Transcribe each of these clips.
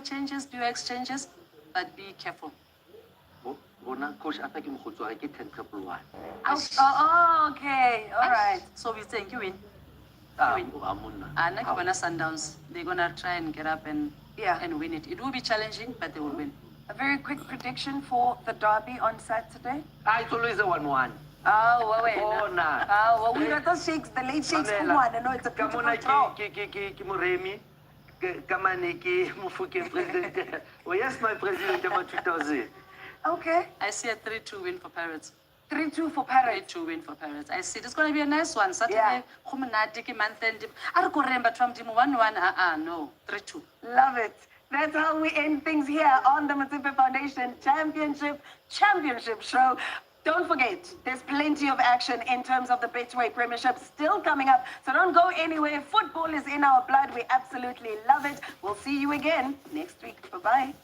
changes, do your exchanges, but be careful. Coach, I think I get 10-1. Oh, okay. All right. So we think you win. Sundowns, they're going to try and get up and win it. It will be challenging, but they will win. A very quick prediction for the derby on Saturday. It's always a 1-1. Oh, well, we got those shakes, the late shakes for one. I know it's a beautiful draw. Yes, my president, Okay. I see a 3-2 win for Pirates. 3-2 for Pirates. 3-2 win for Pirates. I see. It's going to be a nice one. Saturday, no. 3-2. Love it. That's how we end things here on the Motsepe Foundation Championship Show. Don't forget, there's plenty of action in terms of the Betway Premiership still coming up. So don't go anywhere. Football is in our blood. We absolutely love it. We'll see you again next week. Bye-bye.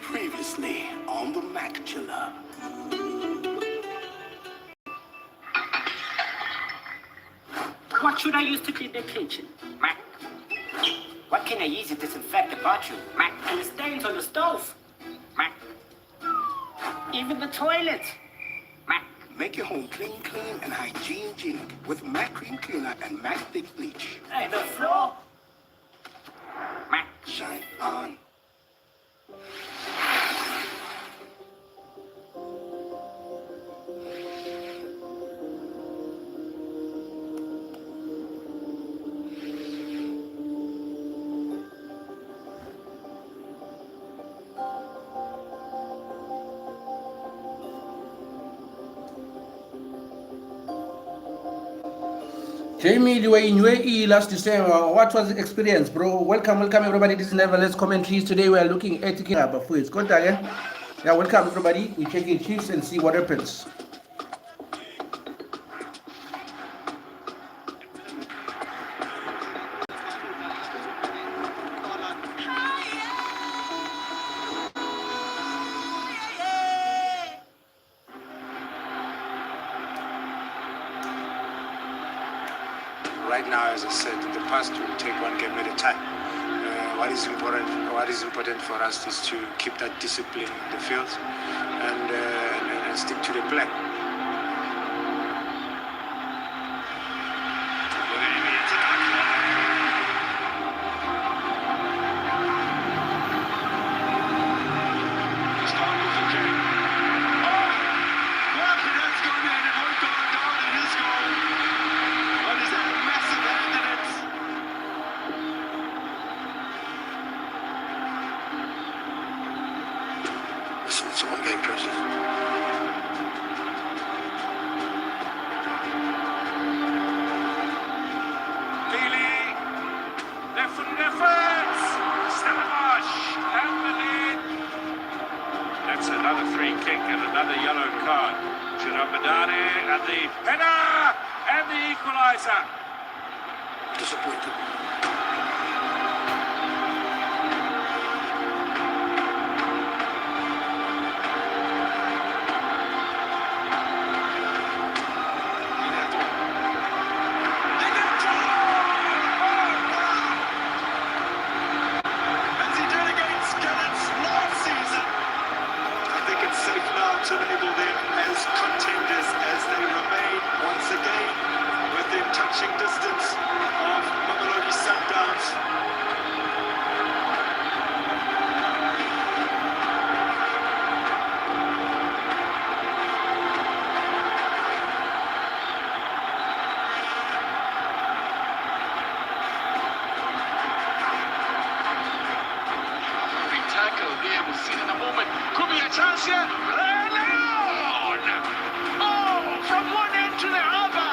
Previously on the Mac Chiller. What should I use to clean the kitchen? Mac. What can I use to disinfect the bathroom? Mac. And the stains on the stove? Mac. Even the toilet? Mac. Make your home clean and hygiene with Mac Cream Cleaner and Mac Thick Bleach. Hey, the floor? Mac. Shine on. Jamie, you were in UAE last December. What was the experience, bro? Welcome everybody. This is Nevertheless Commentaries. Today we are looking at before it's good again. Yeah, welcome everybody. We check in Chiefs and see what happens. Right now, as I said, in the past we take one game at a time. What is important for us is to keep that discipline in the field and stick to the plan. It's one game, President. Header and the equaliser. Disappointed. As he did against Gallants last season. I think it's safe now to label them as contenders as they remain once again within touching distance of Mamelodi Sundowns. Big tackle here, we'll see in a moment. Could be a chance here. Leon! Oh, from one end to the other.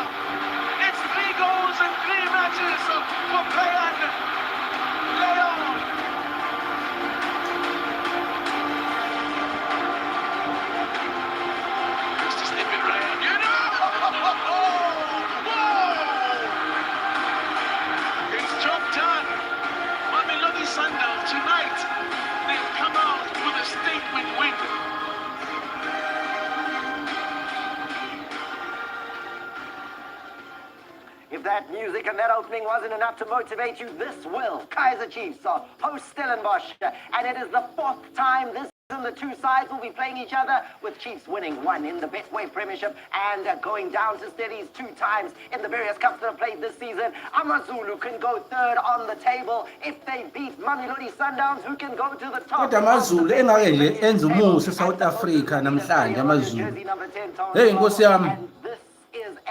It's 3 goals in 3 matches for Brian Leon. Just to slip it right in. You know! Whoa! It's job done. Mamelodi Sundowns tonight. They've come out with a statement win. If that music and that opening wasn't enough to motivate you, this will. Kaiser Chiefs are host Stellenbosch, and it is the 4th time this season the two sides will be playing each other, with Chiefs winning 1 in the Betway Premiership and going down to steadies 2 times in the various cups that have played this season. AmaZulu can go 3rd on the table if they beat Mamelodi Sundowns, who can go to the top. Kodwa AmaZulu engake nje enze umusa eSouth Africa namhlanje AmaZulu. Hey Nkosi yami,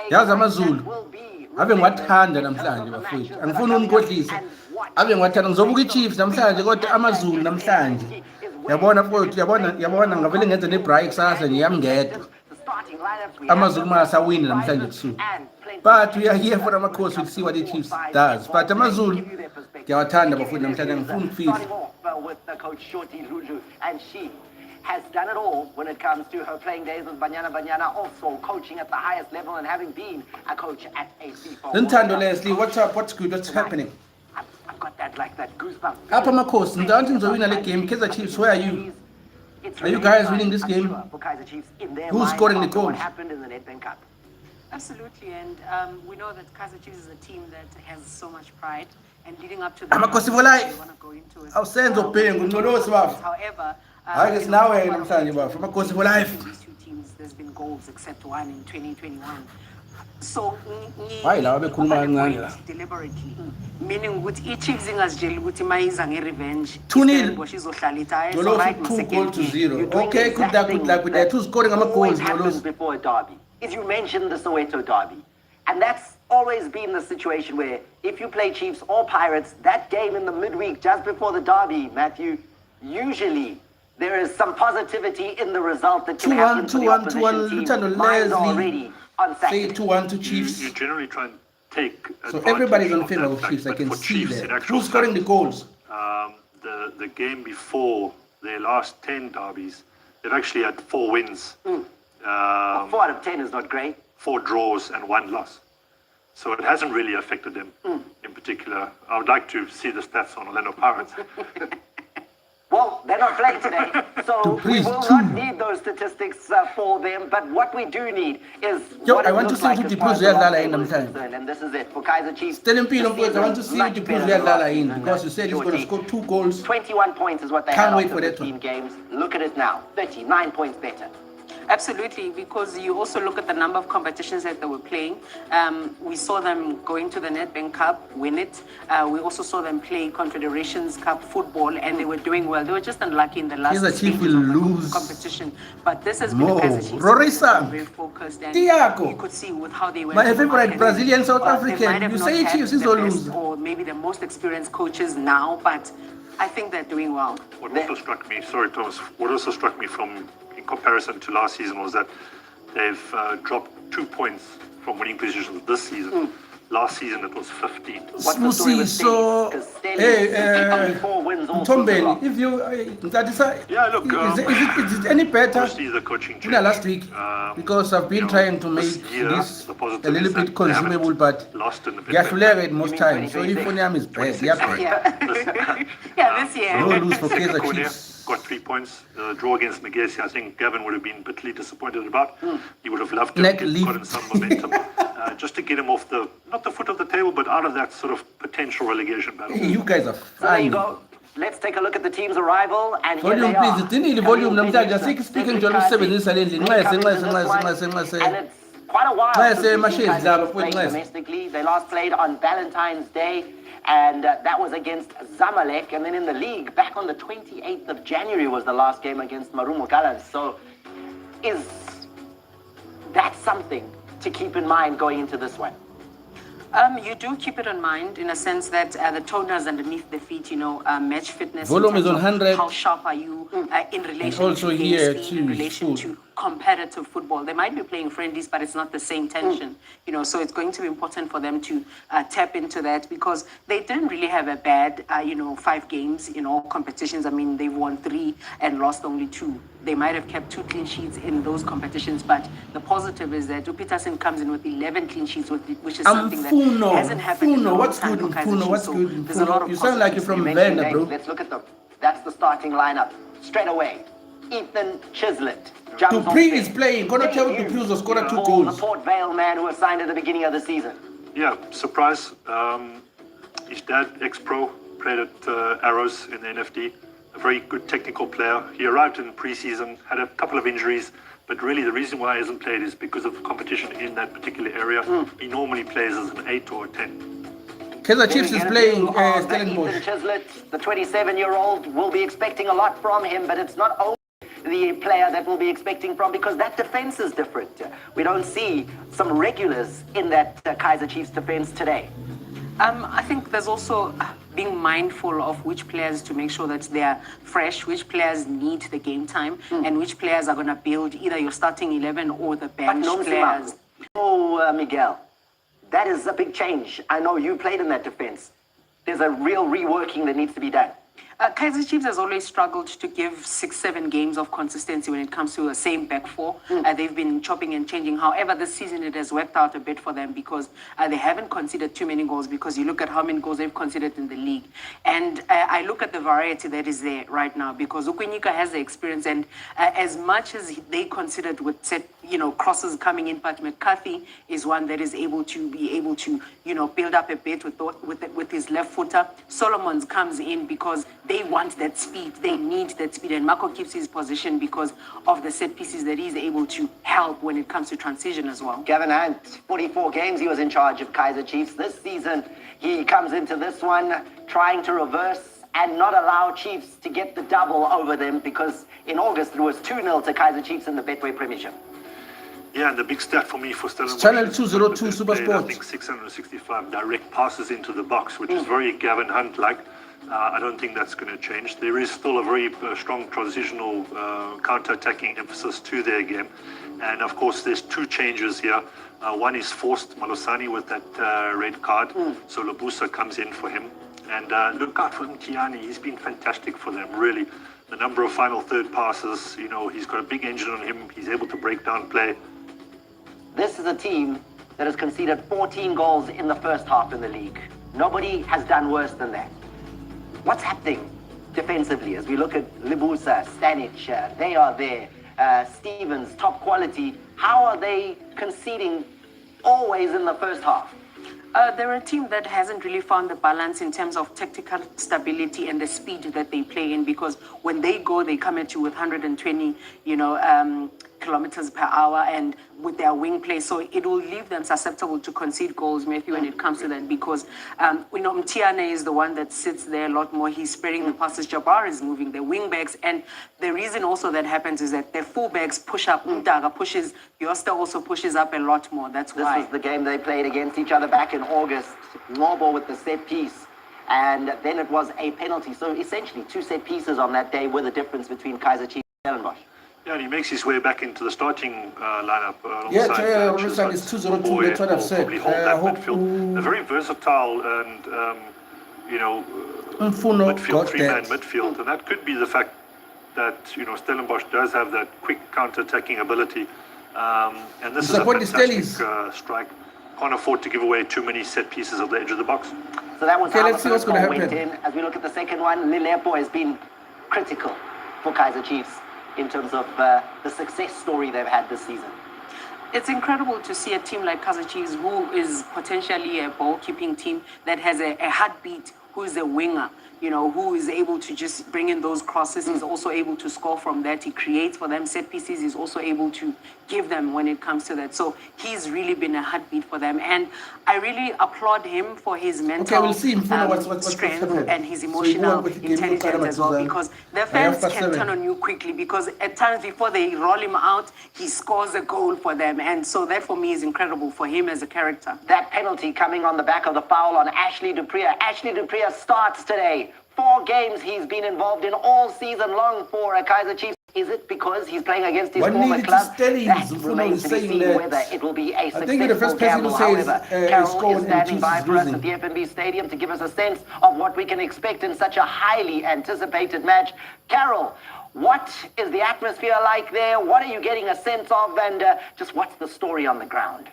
yazi AmaZulu ave ngiwathanda namhlanje bafowethu. Angifuni unikhohlisa. Ave ngiwathanda ngizobuka iChiefs namhlanje kodwa AmaZulu namhlanje. Yabona mfowethu, yabona ngavele ngenze nebreak kusasa nje yami ngedwa. AmaZulu masawini namhlanje ebusuku. But we are here for AmaKhosi to see what the Chiefs does. But AmaZulu ngiyawathanda bafowethu namhlanje angifuni ukufihla. With the coach Shorty Lulu, and she has done it all when it comes to her playing days with Banyana, also coaching at the highest level and having been a coach at a FIFA. Ntando Leslie, what's up? What's good? What's happening? I've got that goosebump. Apha AmaKhosi, ngizathi ngizowina le game. Kaizer Chiefs, where are you? Are you guys winning this game? For Kaizer Chiefs, in their Who's mind, scoring the after what goals? happened in the Nedbank Cup. Absolutely, and we know that Kaizer Chiefs is a team that has so much pride, and leading up to the AmaKhosi for life. we want to go into it. Awusenza ubhengu ncolosi bafo. However, Hayi ke sinawe namhlanje bafo. AmaKhosi for life. these 2 teams, there's been goals except 1 in 2021. So Hayi lawa bekhuluma kancane la. deliberately, meaning ukuthi iChiefs ingazitsheli ukuthi mayiza nge-revenge 2-0. iStellenbosch izohlala ithi, "Hayi, it's Ncolosi alright, 2 second goals to game." 0. You're doing Okay, the good exact luck with that. Who's scoring always AmaGoals, happens Ncolosi? before a derby is you mentioned the Soweto derby. And that's always been the situation where if you play Chiefs or Pirates, that game in the midweek just before the derby, Matthew, usually there is some positivity in the result that can happen to the 2-1, opposition 2-1, team. Lieutenant Mine's Leslie. already on Say Saturday. 2-1 to Chiefs. You generally try and take So advantage everybody's in of favor that of fact, Chiefs. I but can for see Chiefs, in that. actual Who's scoring the fact, goals? The game before their last 10 derbies, they've actually had 4 wins, 4 out of 10 is not great. 4 draws and 1 loss. So it hasn't really affected them in particular. I would like to see the stats on Orlando Pirates. Well, they're not playing today, so we Please, will two. not need those statistics for them. But what we do need is Yo, what I it want to looks see like what as the far as Blues the Lala long in table is time. concerned. And this is it for Kaizer Chiefs. Tell him, Pino, The I want to season see much what the better Blues than Lala last in season, because you said he's going to Shorty. score 2 goals. 21 points is what they Can't had wait after for that 15 one. games. Look at it now, 39 points better. Absolutely, because you also look at the number of competitions that they were playing. We saw them going to the Nedbank Cup, win it. We also saw them play Confederations Cup football, and they were doing well. They were just unlucky in the last Kaizer Chiefs stages will of the lose competition. But this has more. been Kaizer Chiefs. Rorisa. Very focused, and Tiago. you could see with how they went. My to the favorite market. Brazilian South They African. might have You not say had Chiefs is the all best lose. or maybe the most experienced coaches now, but I think they're doing well. What also struck me, sorry Thomas, what also struck me from in comparison to last season was that they've dropped 2 points from winning positions this season. Last season it was 15. What's the story with So, Stelly? hey, Only 4 wins all season Tombeli, long. if you, Yeah, look, is it any better obviously the coaching than change. last week? Because I've been trying to make this the a positive little is that bit they haven't consumable, but lost in the yeah, Betway. most mean times. So if 2026? Oniam is bad, 26, yeah, sorry. bad. Yeah, this year. No lose for Kaizer Sekhukhune Chiefs. got 3 points. Draw against Magesi, I think Gavin would have been bitterly disappointed about. He would have loved to Neck have leaf. gotten some momentum, just to get him off not the foot of the table, but out of that sort of potential relegation battle. You guys are So there you fine. go. Let's take a look at the team's arrival, and here Volume, they are. please. Didn't the volume namhlanje asikho njalo ukusebenzisa le ndlela. Nxese. And it's quite a while Nxese, since we've Mashezi seen Dlaba, Kaizer playing Nxese. domestically. They last played on Valentine's Day, and that was against Zamalek. And then in the league, back on the 28th of January was the last game against Marumo Gallants. So is that something to keep in mind going into this one? You do keep it in mind in a sense that the toners underneath the feet, match fitness. Volume in is terms on of 100. How sharp are you in relation also to game here speed, too, in relation food. to competitive football? They might be playing friendlies, but it's not the same tension. So it's going to be important for them to tap into that because they didn't really have a bad, 5 games in all competitions. I mean, they've won 3 and lost only 2. They might have kept 2 clean sheets in those competitions, but the positive is that Peterson comes in with 11 clean sheets, which is something that hasn't happened in a long what's time good? for Kaizer Chiefs. What's So good? there's a lot of You sound like you're positives. from You mentioned Vienna, bro. names. Let's look at them. That's the starting lineup. Straight away, Ethan Chislett. jumps on Dupree stage. is playing. Gonna tell Debut Dupree to score 2 for goals. The Port Vale man who was signed at the beginning of the season. Yeah, surprise. His dad, ex-pro, played at Arrows in the NFD. A very good technical player. He arrived in pre-season, had a couple of injuries, but really the reason why he hasn't played is because of competition in that particular area. He normally plays as an 8 or a 10. Kaizer Chiefs is playing Ethan Stellenbosch. Chislett, the 27-year-old, will be expecting a lot from him, but it's not only the player that we'll be expecting from because that defense is different. We don't see some regulars in that Kaizer Chiefs defense today. I think there's also being mindful of which players to make sure that they are fresh, which players need the game time, and which players are going to build either your starting 11 or the bench players. Oh, Miguel, that is a big change. I know you played in that defense. There's a real reworking that needs to be done. Kaizer Chiefs has always struggled to give 6-7 games of consistency when it comes to a same back four. They've been chopping and changing. However, this season it has worked out a bit for them because they haven't conceded too many goals because you look at how many goals they've conceded in the league. And I look at the variety that is there right now because Ukwenyika has the experience and as much as they considered with set, crosses coming in, but McCarthy is one that is able to build up a bit with his left footer. Solomons comes in because they want that speed. They need that speed. And Marco keeps his position because of the set pieces that he's able to help when it comes to transition as well. Gavin Hunt, 44 games he was in charge of Kaizer Chiefs. This season, he comes into this one trying to reverse and not allow Chiefs to get the double over them because in August it was 2-0 to Kaizer Chiefs in the Betway Premiership. Yeah, and the big stat for me for Stellenbosch. Channel 202 Super I Sports. think 665 direct passes into the box, which is very Gavin Hunt-like. I don't think that's going to change. There is still a very strong transitional counter-attacking emphasis to their game. And of course, there's 2 changes here. One is forced Malosani with that red card. So Labusa comes in for him. And look out for Mtiani. He's been fantastic for them, really. The number of final third passes, he's got a big engine on him. He's able to break down play. This is a team that has conceded 14 goals in the first half in the league. Nobody has done worse than that. What's happening defensively as we look at Libusa, Stanic, they are there, Stevens, top quality. How are they conceding always in the first half? They're a team that hasn't really found the balance in terms of tactical stability and the speed that they play in because when they go, they come at you with 120, kilometers per hour and with their wing play. So it will leave them susceptible to concede goals, Matthew, when it comes to that because, Mtiane is the one that sits there a lot more. He's spreading the passes. Jabbar is moving the wing backs. And the reason also that happens is that their full backs push up. Mdaga pushes. Yosta also pushes up a lot more. That's why. This was the game they played against each other back in August. Mobo with the set piece. And then it was a penalty. So essentially 2 set pieces on that day were the difference between Kaizer Chiefs and Stellenbosch. Yeah, and he makes his way back into the starting lineup. Yeah, alongside it's Boy, 2-0-2, that's what I've said. probably hold that midfield. A very versatile and, midfield, three-man midfield. And that could be the fact that, Stellenbosch does have that quick counter-attacking ability. And this is a fantastic strike. Can't afford to give away too many set pieces at the edge of the box. So that was how let's see the what's first going to goal went happen. in. As we look at the second one, Lilepo has been critical for Kaizer Chiefs in terms of the success story they've had this season. It's incredible to see a team like Kaizer Chiefs, who is potentially a ball-keeping team that has a heartbeat, who is a winger, who is able to just bring in those crosses. He's also able to score from that. He creates for them set pieces. He's also able to give them when it comes to that. So he's really been a heartbeat for them. And I really applaud him for his mental strength and his emotional intelligence as well, because the fans can turn on you quickly, because at times before they roll him out, he scores a goal for them. And so that for me is incredible for him as a character. That penalty coming on the back of the foul on Ashley Dupree. Ashley Dupree starts today. 4 games he's been involved in all season long for Kaizer Chiefs. Is it because he's playing against his former club? That remains to be seen whether it will be a successful gamble. However, Carol is standing by for us at the FNB Stadium to give us a sense of what we can expect in such a highly anticipated match. Carol, what is the atmosphere like there? What are you getting a sense of? And just what's the story on the ground?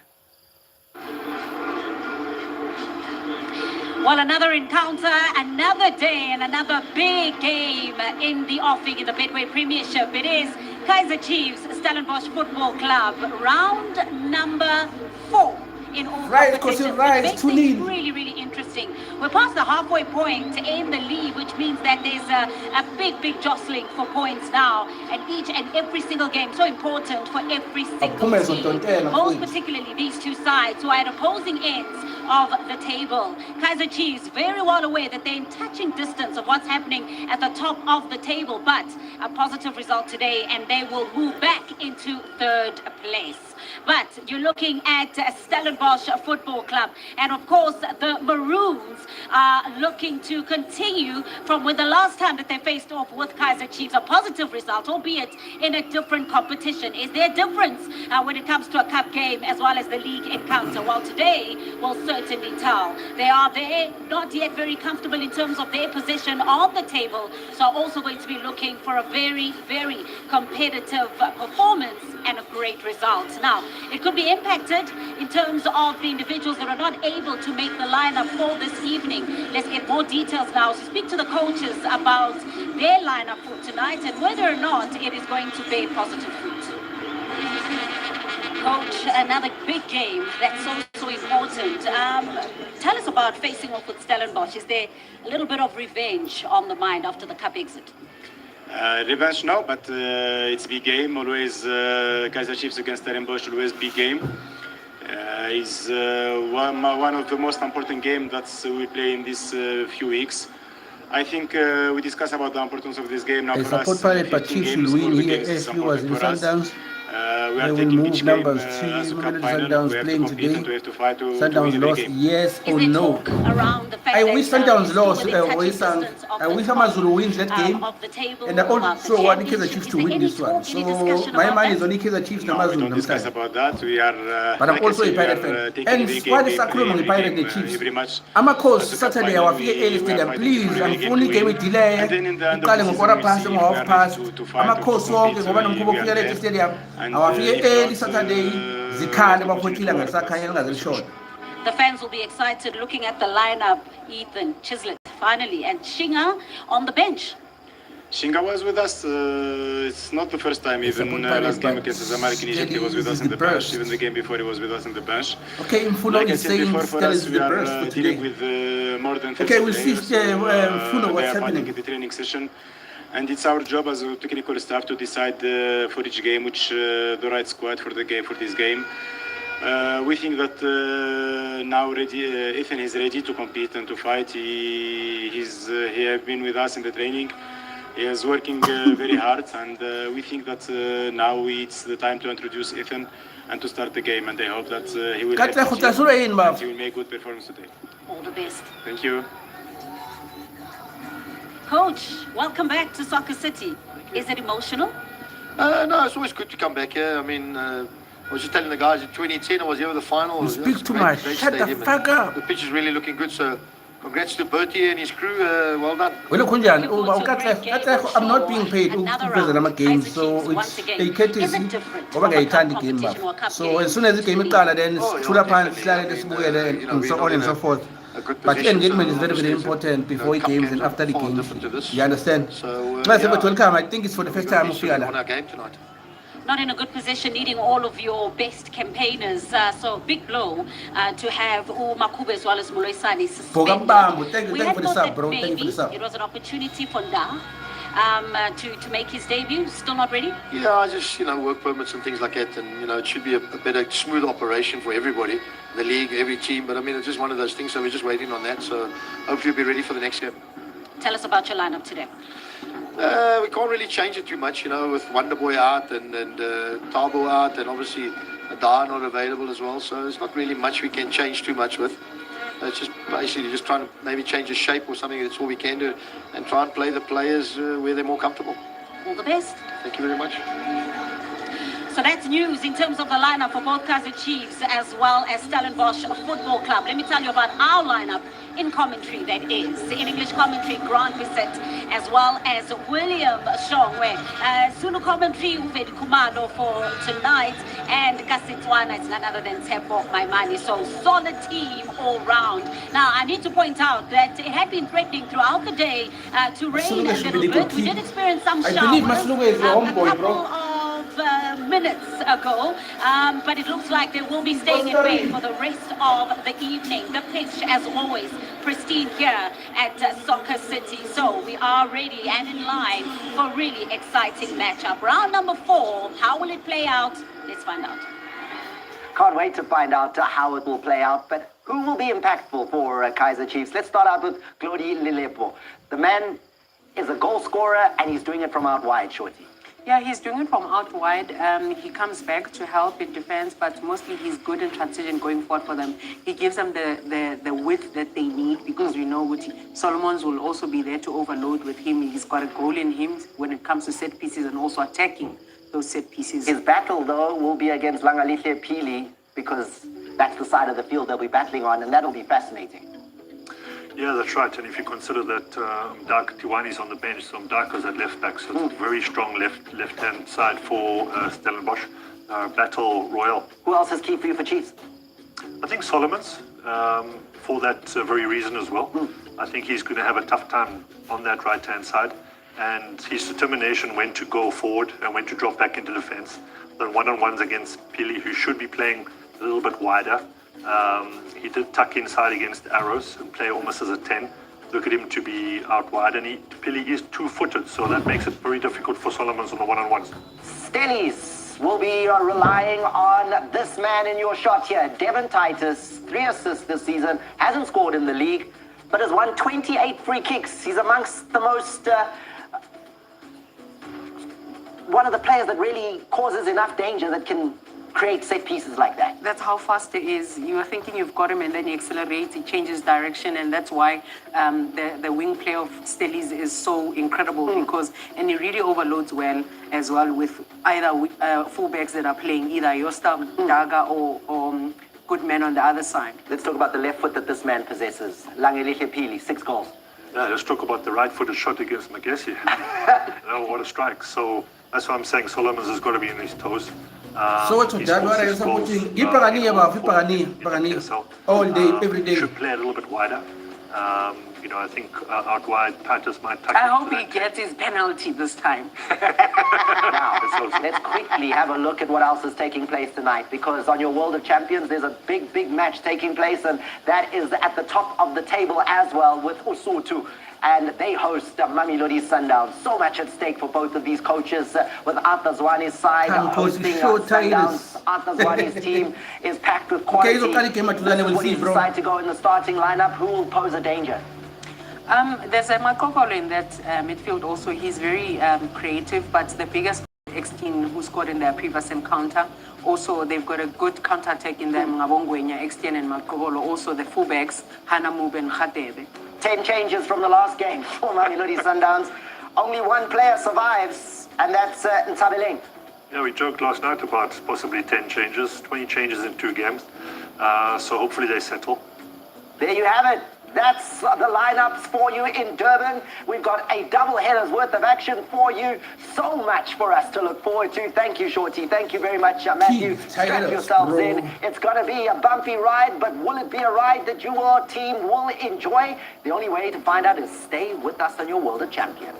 Well, another encounter, another day, and another big game in the offing in the Betway Premiership. It is Kaizer Chiefs, Stellenbosch Football Club, round number 4 in all competitions. It makes things really, really interesting. We're past the halfway point in the league, which means that there's a big, big jostling for points now. And each and every single game, so important for every single team. Most particularly these two sides who are at opposing ends of the table. Kaizer Chiefs very well aware that they're in touching distance of what's happening at the top of the table, but a positive result today and they will move back into 3rd place. But you're looking at Stellenbosch Football Club, and of course the Maroons are looking to continue from when the last time that they faced off with Kaizer Chiefs, a positive result, albeit in a different competition. Is there a difference when it comes to a cup game as well as the league encounter? Well, today will certainly tell. They are there, not yet very comfortable in terms of their position on the table, so also going to be looking for a very, very competitive performance and a great result. Now, it could be impacted in terms of the individuals that are not able to make the lineup for this evening. Let's get more details now. So speak to the coaches about their lineup for tonight and whether or not it is going to bear positive fruit. Coach, another big game that's also important. Tell us about facing off with Stellenbosch. Is there a little bit of revenge on the mind after the cup exit? Revenge, no, but it's big game. Always Kaizer Chiefs against Stellenbosch, always big game. It's one of the most important games that we play in these few weeks. I think we discussed about the importance of this game now. For us, 15 games, all the games is important for us. We are taking each game as a cup final. We have to compete and we have to fight to win every game. Yes or no? I wish Sundowns lost. I wish Amazulu wins that game. And I also want the Kaizer Chiefs to win this one. So my mind is only Kaizer Chiefs and Amazulu. We don't discuss about that. We are, but I'm also a Pirate fan. And why the Sacrum on the Pirate the Chiefs? I'm a coach Saturday. I feel early stadium. Please, I'm only game with delay. I'm calling a quarter past and half past. I'm a coach walking over the Kubo Stadium. The fans will be excited looking at the lineup. Ethan Chislett finally, and Shinga on the bench. Shinga was with us. It's not the first time. Even last game against Zamalek in Egypt, he was with us in the bench. Even the game before, he was with us in the bench. Okay, in like I said before, for us, we are dealing with more than 50 we'll see what's happening in the training session. And it's our job as a technical staff to decide for each game which the right squad for the game for this game. We think that now Ethan is ready to compete and to fight. He has been with us in the training. He is working very hard, and we think that now it's the time to introduce Ethan and to start the game. And I hope that he will make good performance today. All the best. Thank you. Coach, welcome back to Soccer City. Is it emotional? No, it's always good to come back here. I mean, I was just telling the guys in 2010 I was here with the final. You speak too much. Shut the stadium, fuck up. The pitch is really looking good, so congrats to Bertie and his crew. Well done. Well, I'm not being paid to present my game, so it's a courtesy. Game so as soon as the game is called, then it's full up and slide and so on and so forth. But engagement is very, very important before games and after the games. You understand? So, welcome. I think it's for the first time of on our game tonight. Not in a good position, needing all of your best campaigners. So big blow to have Makube as well as Muloisani suspended. Thank you for the sub, bro. Thank you for the sub. It was an opportunity for Nda to make his debut. Still not ready? Yeah, I just, work permits and things like that. And, it should be a better, smooth operation for everybody. The league, every team. But, I mean, it's just one of those things. So we're just waiting on that. So hopefully we'll be ready for the next game. Tell us about your lineup today. We can't really change it too much, with Wonderboy out and Tabo out, and obviously Adar not available as well. So there's not really much we can change too much with. It's just basically just trying to maybe change the shape or something. That's all we can do, and try and play the players where they're more comfortable. All the best. Thank you very much. So that's news in terms of the lineup for both Kaizer Chiefs as well as Stellenbosch Football Club. Let me tell you about our lineup in commentary, that is. In English commentary, Grant Bissett, as well as William Shongwe. Zulu commentary, Uvedi Kumalo for tonight, and Kasitwana, it's none other than Tempo My Money. So solid team all round. Now, I need to point out that it had been threatening throughout the day to rain a little bit. We did experience some showers. I believe Masluga is your homeboy, bro. Minutes ago, but it looks like they will be staying in rain for the rest of the evening. The pitch, as always, pristine here at Soccer City. So we are ready and in line for a really exciting matchup. Round number 4, how will it play out? Let's find out. Can't wait to find out how it will play out, but who will be impactful for Kaizer Chiefs? Let's start out with Glody Lilepo. The man is a goal scorer, and he's doing it from out wide, Shorty. Yeah, he's doing it from out wide. He comes back to help in defense, but mostly he's good in transition going forward for them. He gives them the width that they need, because we know Solomons will also be there to overload with him. He's got a goal in him when it comes to set pieces and also attacking those set pieces. His battle, though, will be against Langalihle Pili, because that's the side of the field they'll be battling on, and that'll be fascinating. Yeah, that's right. And if you consider that Mdaka Tiwani's on the bench, so Mdaka's at left back, so it's a very strong left-hand side for Stellenbosch. Battle royal. Who else is key for you for Chiefs? I think Solomons, for that very reason as well. I think he's going to have a tough time on that right-hand side. And his determination when to go forward and when to drop back into defense. The one-on-ones against Pili, who should be playing a little bit wider. He did tuck inside against Arrows and play almost as a 10. Look at him to be out wide, and Pili is two-footed, so that makes it very difficult for Solomons on the one-on-ones. Stellies will be relying on this man in your shot here, Devon Titus, 3 assists this season, hasn't scored in the league, but has won 28 free kicks. He's amongst the most... one of the players that really causes enough danger that can create set pieces like that. That's how fast he is. You are thinking you've got him, and then he accelerates, he changes direction, and that's why the wing play of Stellies is so incredible, because and he really overloads well as well with either fullbacks that are playing either Yosta, Daga, or good men on the other side. Let's talk about the left foot that this man possesses. Langelihle Pili, 6 goals. Yeah, let's talk about the right-footed shot against Magesi. What a strike. So that's why I'm saying Solomons has got to be in his toes. So what you're supporting? All day, every day. Should play a little bit wider. I think out wide, Pattis might touch. I hope he gets his penalty this time. Now, let's quickly have a look at what else is taking place tonight, because on your World of Champions, there's a big match taking place, and that is at the top of the table as well with Usutu. And they host Mamelodi Sundowns. So much at stake for both of these coaches. With Arthur Zwani's side hosting Sundowns. Arthur Zwani's team is packed with quality. What do you decide to go in the starting lineup? Who will pose a danger? There's a Makokolo in that midfield also. He's very creative, but the biggest X-Team who scored in their previous encounter. Also, they've got a good counter-attack in them, Ngabongwenya, X-Team and Makokolo. Also, the fullbacks, Hana Mube and Khatebe. 10 changes from the last game for Mamelodi Sundowns. only one player survives, and that's Ntabeleng. Yeah, we joked last night about possibly 10 changes, 20 changes in 2 games. So hopefully they settle. There you have it. That's the lineups for you in Durban. We've got a double header's worth of action for you. So much for us to look forward to. Thank you, Shorty. Thank you very much, Matthew. Strap yourselves in. It's going to be a bumpy ride, but will it be a ride that your team will enjoy? The only way to find out is stay with us on your World of Champions.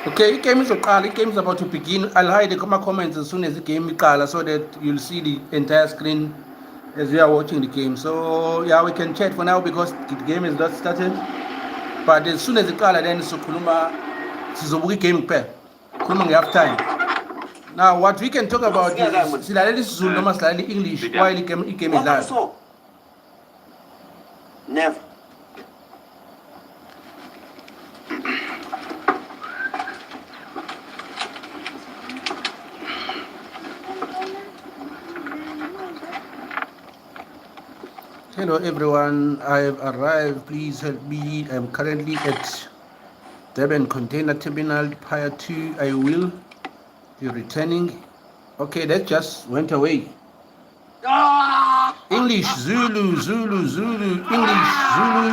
Okay, game is about to begin. I'll hide the comments as soon as the game starts so that you'll see the entire screen as we are watching the game. So yeah, we can chat for now because the game is not started. But as soon as the starts, then Sukuluma Sizobuki game pair. Kuluma have time. Now what we can talk about is slightly English while the game is live. Never. Hello everyone, I have arrived. Please help me. I'm currently at Durban Container Terminal. Prior to I will be returning. Okay, that just went away. English, Zulu, Zulu, Zulu, English, Zulu.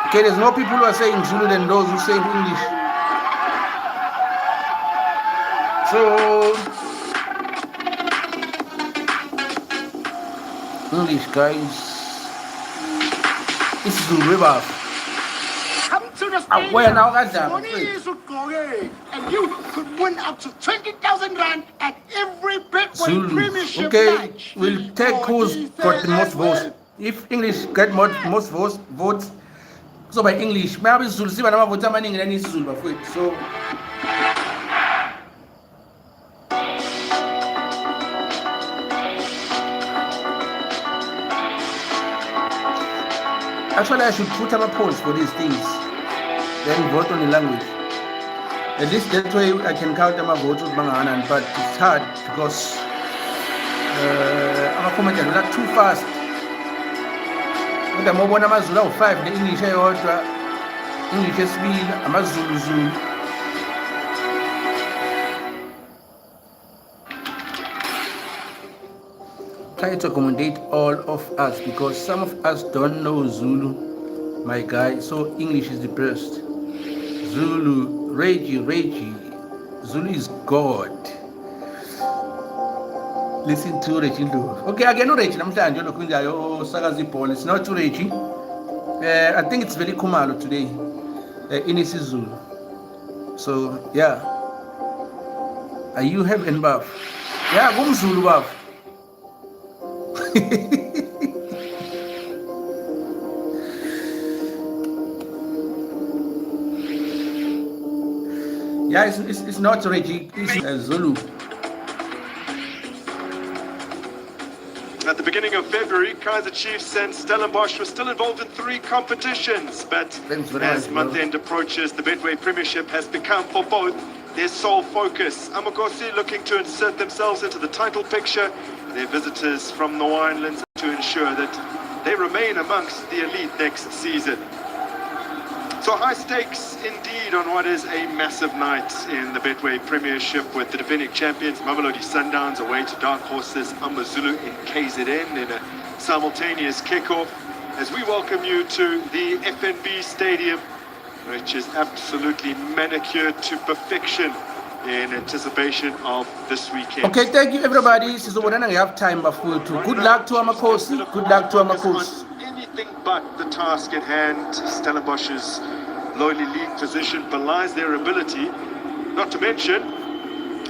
Okay, there's more people who are saying Zulu than those who say English. So English, guys. This is Zulu. Come to the stadium. Where now, guys? Money is okay, and you could win up to 20,000 rand at every Betway Premiership Okay, match. we'll take who's got the most votes. If English get most votes, so by English, maybe Zulu see what I'm voting maning and it's Zulu for it. So actually I should put up a polls for these things, then vote on the language. At least that way I can count my votes with Manganan, but it's hard because I'm a commentator not too fast. But I'm one of Zulu 5, the English English speed, I'm a Zulu. Try to accommodate all of us because some of us don't know Zulu, my guy. So English is the best. Zulu, Reggie. Zulu is God. Listen to Reggie. Okay, again, no Reggie. I'm saying it's not to Reggie. I think it's very Kumalo today. In Zulu. So yeah. Are you heaven buff? Yeah, go Zulu buff. Yeah, it's not Reggie, it's Zulu. At the beginning of February, Kaiser Chiefs and Stellenbosch were still involved in 3 competitions, but as month-end approaches, the Betway Premiership has become for both their sole focus. Amakosi looking to insert themselves into the title picture, their visitors from the Winelands to ensure that they remain amongst the elite next season. So high stakes indeed on what is a massive night in the Betway Premiership with the defending champions Mamelodi Sundowns away to dark horses AmaZulu in KZN in a simultaneous kickoff as we welcome you to the FNB Stadium, which is absolutely manicured to perfection in anticipation of this weekend. Okay, thank you everybody. This is what I have time for to. Good luck to Amakosi. Good luck to Amakosi. Anything but the task at hand. Stellenbosch's lowly league position belies their ability. Not to mention,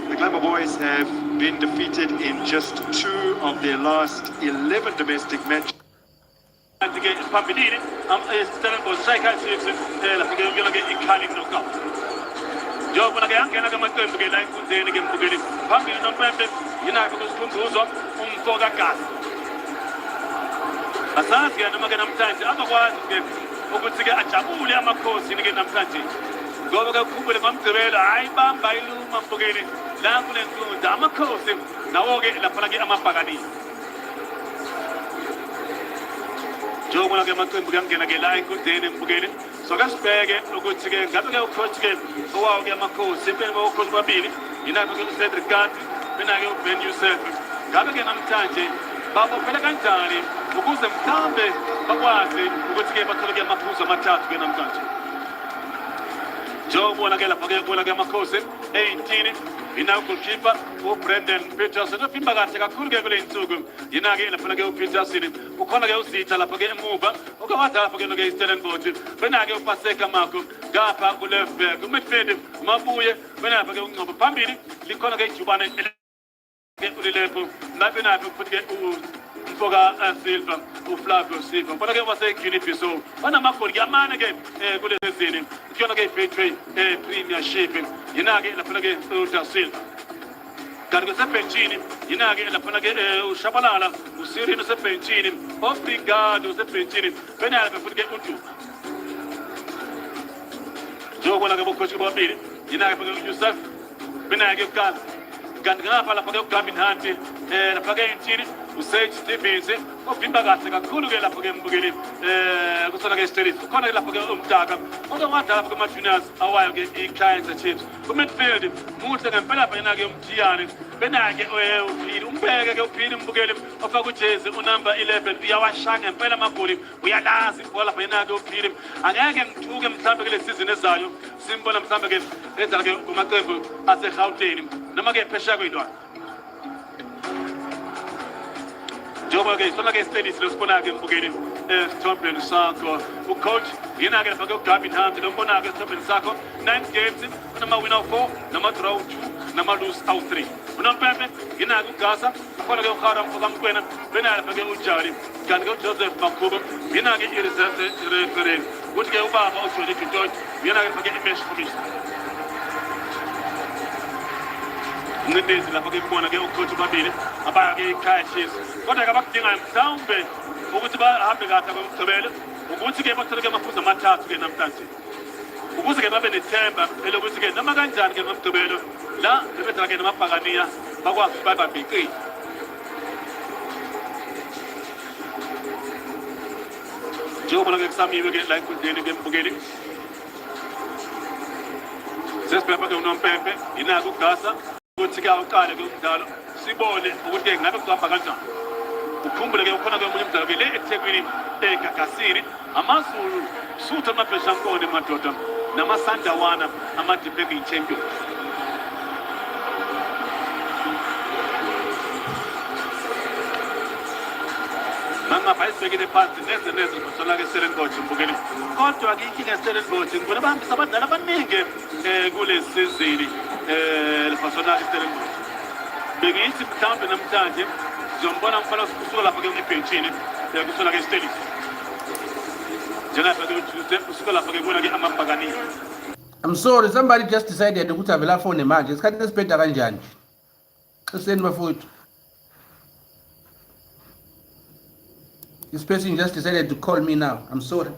the Glamour Boys have been defeated in just 2 of their last 11 domestic matches. Njengoba ke yangena kamaqembu ke la enkundleni ke mbukeli phambili nompempe yinakho kusikhumbuzo umfoka gasi asazi ke noma ke namhlanje abakwazi ke ukuthi ke ajabule amakhosi ke namhlanje ngoba ke kuphumele ngomgcibelo hayi bamba iluma mbukeli la kule nkundla amakhosi nawo ke lapha ke amabhakani njengobona ke amaqembu kuyangena ke la enkundleni embukeli so ke sibheke ukuthi ke ngabe ke ucoach ke owawo ke amakhosi impela bakhosi babili yinakho ke uCedric Kanti mina ke uBen Yusuf ngabe ke namhlanje babophele kanjani ukuze mhlambe bakwazi ukuthi ke bathole ke amaphuzu amathathu ke namhlanje njengobona ke lapha ke bona ke amakhosi 18 yina goalkeeper uBrendan Peterson ufimba kahle kakhulu ke kule insuku yina ke lapha ke uPeterson ukhona ke uzitha lapha ke emuva okwathi lapha ke ke Stellenbosch bena ke uPaseka Marco ngapha ku left back umidfield mabuye bena lapha ke ungcobo phambili likhona ke ijubane ke ulilepho nabena ke futhi ke Mfoka Silva uFlavio Silva bona ke waseGuinea so banamagoli yamane ke kule sezini kuyona ke Betway Premiership yina ke lapha ke uDa Silva kanti kusebenchini yina ke lapha ke uShabalala uSirino sebenchini Obrigado sebenchini bena ke futhi ke uDuka njengobona ke bokhoshi babili yina ke uYusuf bena ke ukala kanti ngapha lapha ke uGavin Hunt lapha ke inchini uSage Stevens ofimba kahle kakhulu ke lapha ke mbukeli kusona ke Stellis khona ke lapha ke umdaka okwatha lapha ke ma-juniors awayo ke i-Kaizer Chiefs ku-midfield muhle ngempela lapha yena ke umthiyane bena-ke uphili umbeke ke uphili mbukeli ofaka ujezi unumber 11 uyawashaya ngempela amagoli uyalazi ibhola lapha yena ke uphili angeke ngithuke mhlawumbe kule season ezayo simbona mhlawumbe ke edlala ke kumaqembu ase-Gauteng noma ke phesheya kwey'lwane njengoba ke sona ke Stellis losibona ke mbukeli esithombeni sakho ucoach yena ke lapha ke uGavin Hunt lombona ke esithombeni sakho 9 games unama-win awu-4 nama-draw 2 nama-lose awu-3 unompempe yena ke uGasa ukhona ke uHara Mfokamkwena bena lapha ke uJali kanti ke uJoseph Makhubo yena ke i-reserve referee kuthi ke ubaba uJolie Dutoit yena ke lapha ke i-match commissioner Ngidezi lapha ke kubona ke ucoach babili abaya ke eKaizer Chiefs kodwa ke abakudingayo mhlawumbe ukuthi bahambe kahle komgcibelo ukuthi ke bathole ke amaphuzu amathathu ke namhlanje ukuze ke babe nethemba elokuthi ke noma kanjani ke ngomgcibelo la bebedlala ke namabhakaniya bakwazi bababhiqile njengobona ke kusamiwe ke la enkundleni ke mbukeli sesibheka ke unompempe yinako uGasa ukuthi ke awuqale ke umdlalo sibone ukuthi ke ngabe kuhamba kanjani ukhumbule ke ukhona ke omunye umdlalo ke le eThekwini eGagasini amaZulu sutha amabheshankone madoda namaSandawana ama-defending champion ngapha isibekile phansi neze kusola ke Stellenbosch mbukeli kodwa ke inkinga Stellenbosch ngibona bahambisa abadlali abaningi kule sizini lefasona ke Stellenbosch bengithi mhlawumbe namhlanje sizombona mfana kusuka lapha ke ebhenchini kusola ke Stellis njengapha ke usuka lapha ke bona ke amabhakaniya I'm sorry, somebody just decided ukuthi avela phone manje isikhathi esibheda kanjani xeseni bafowethu. This person just decided to call me now. I'm sorry.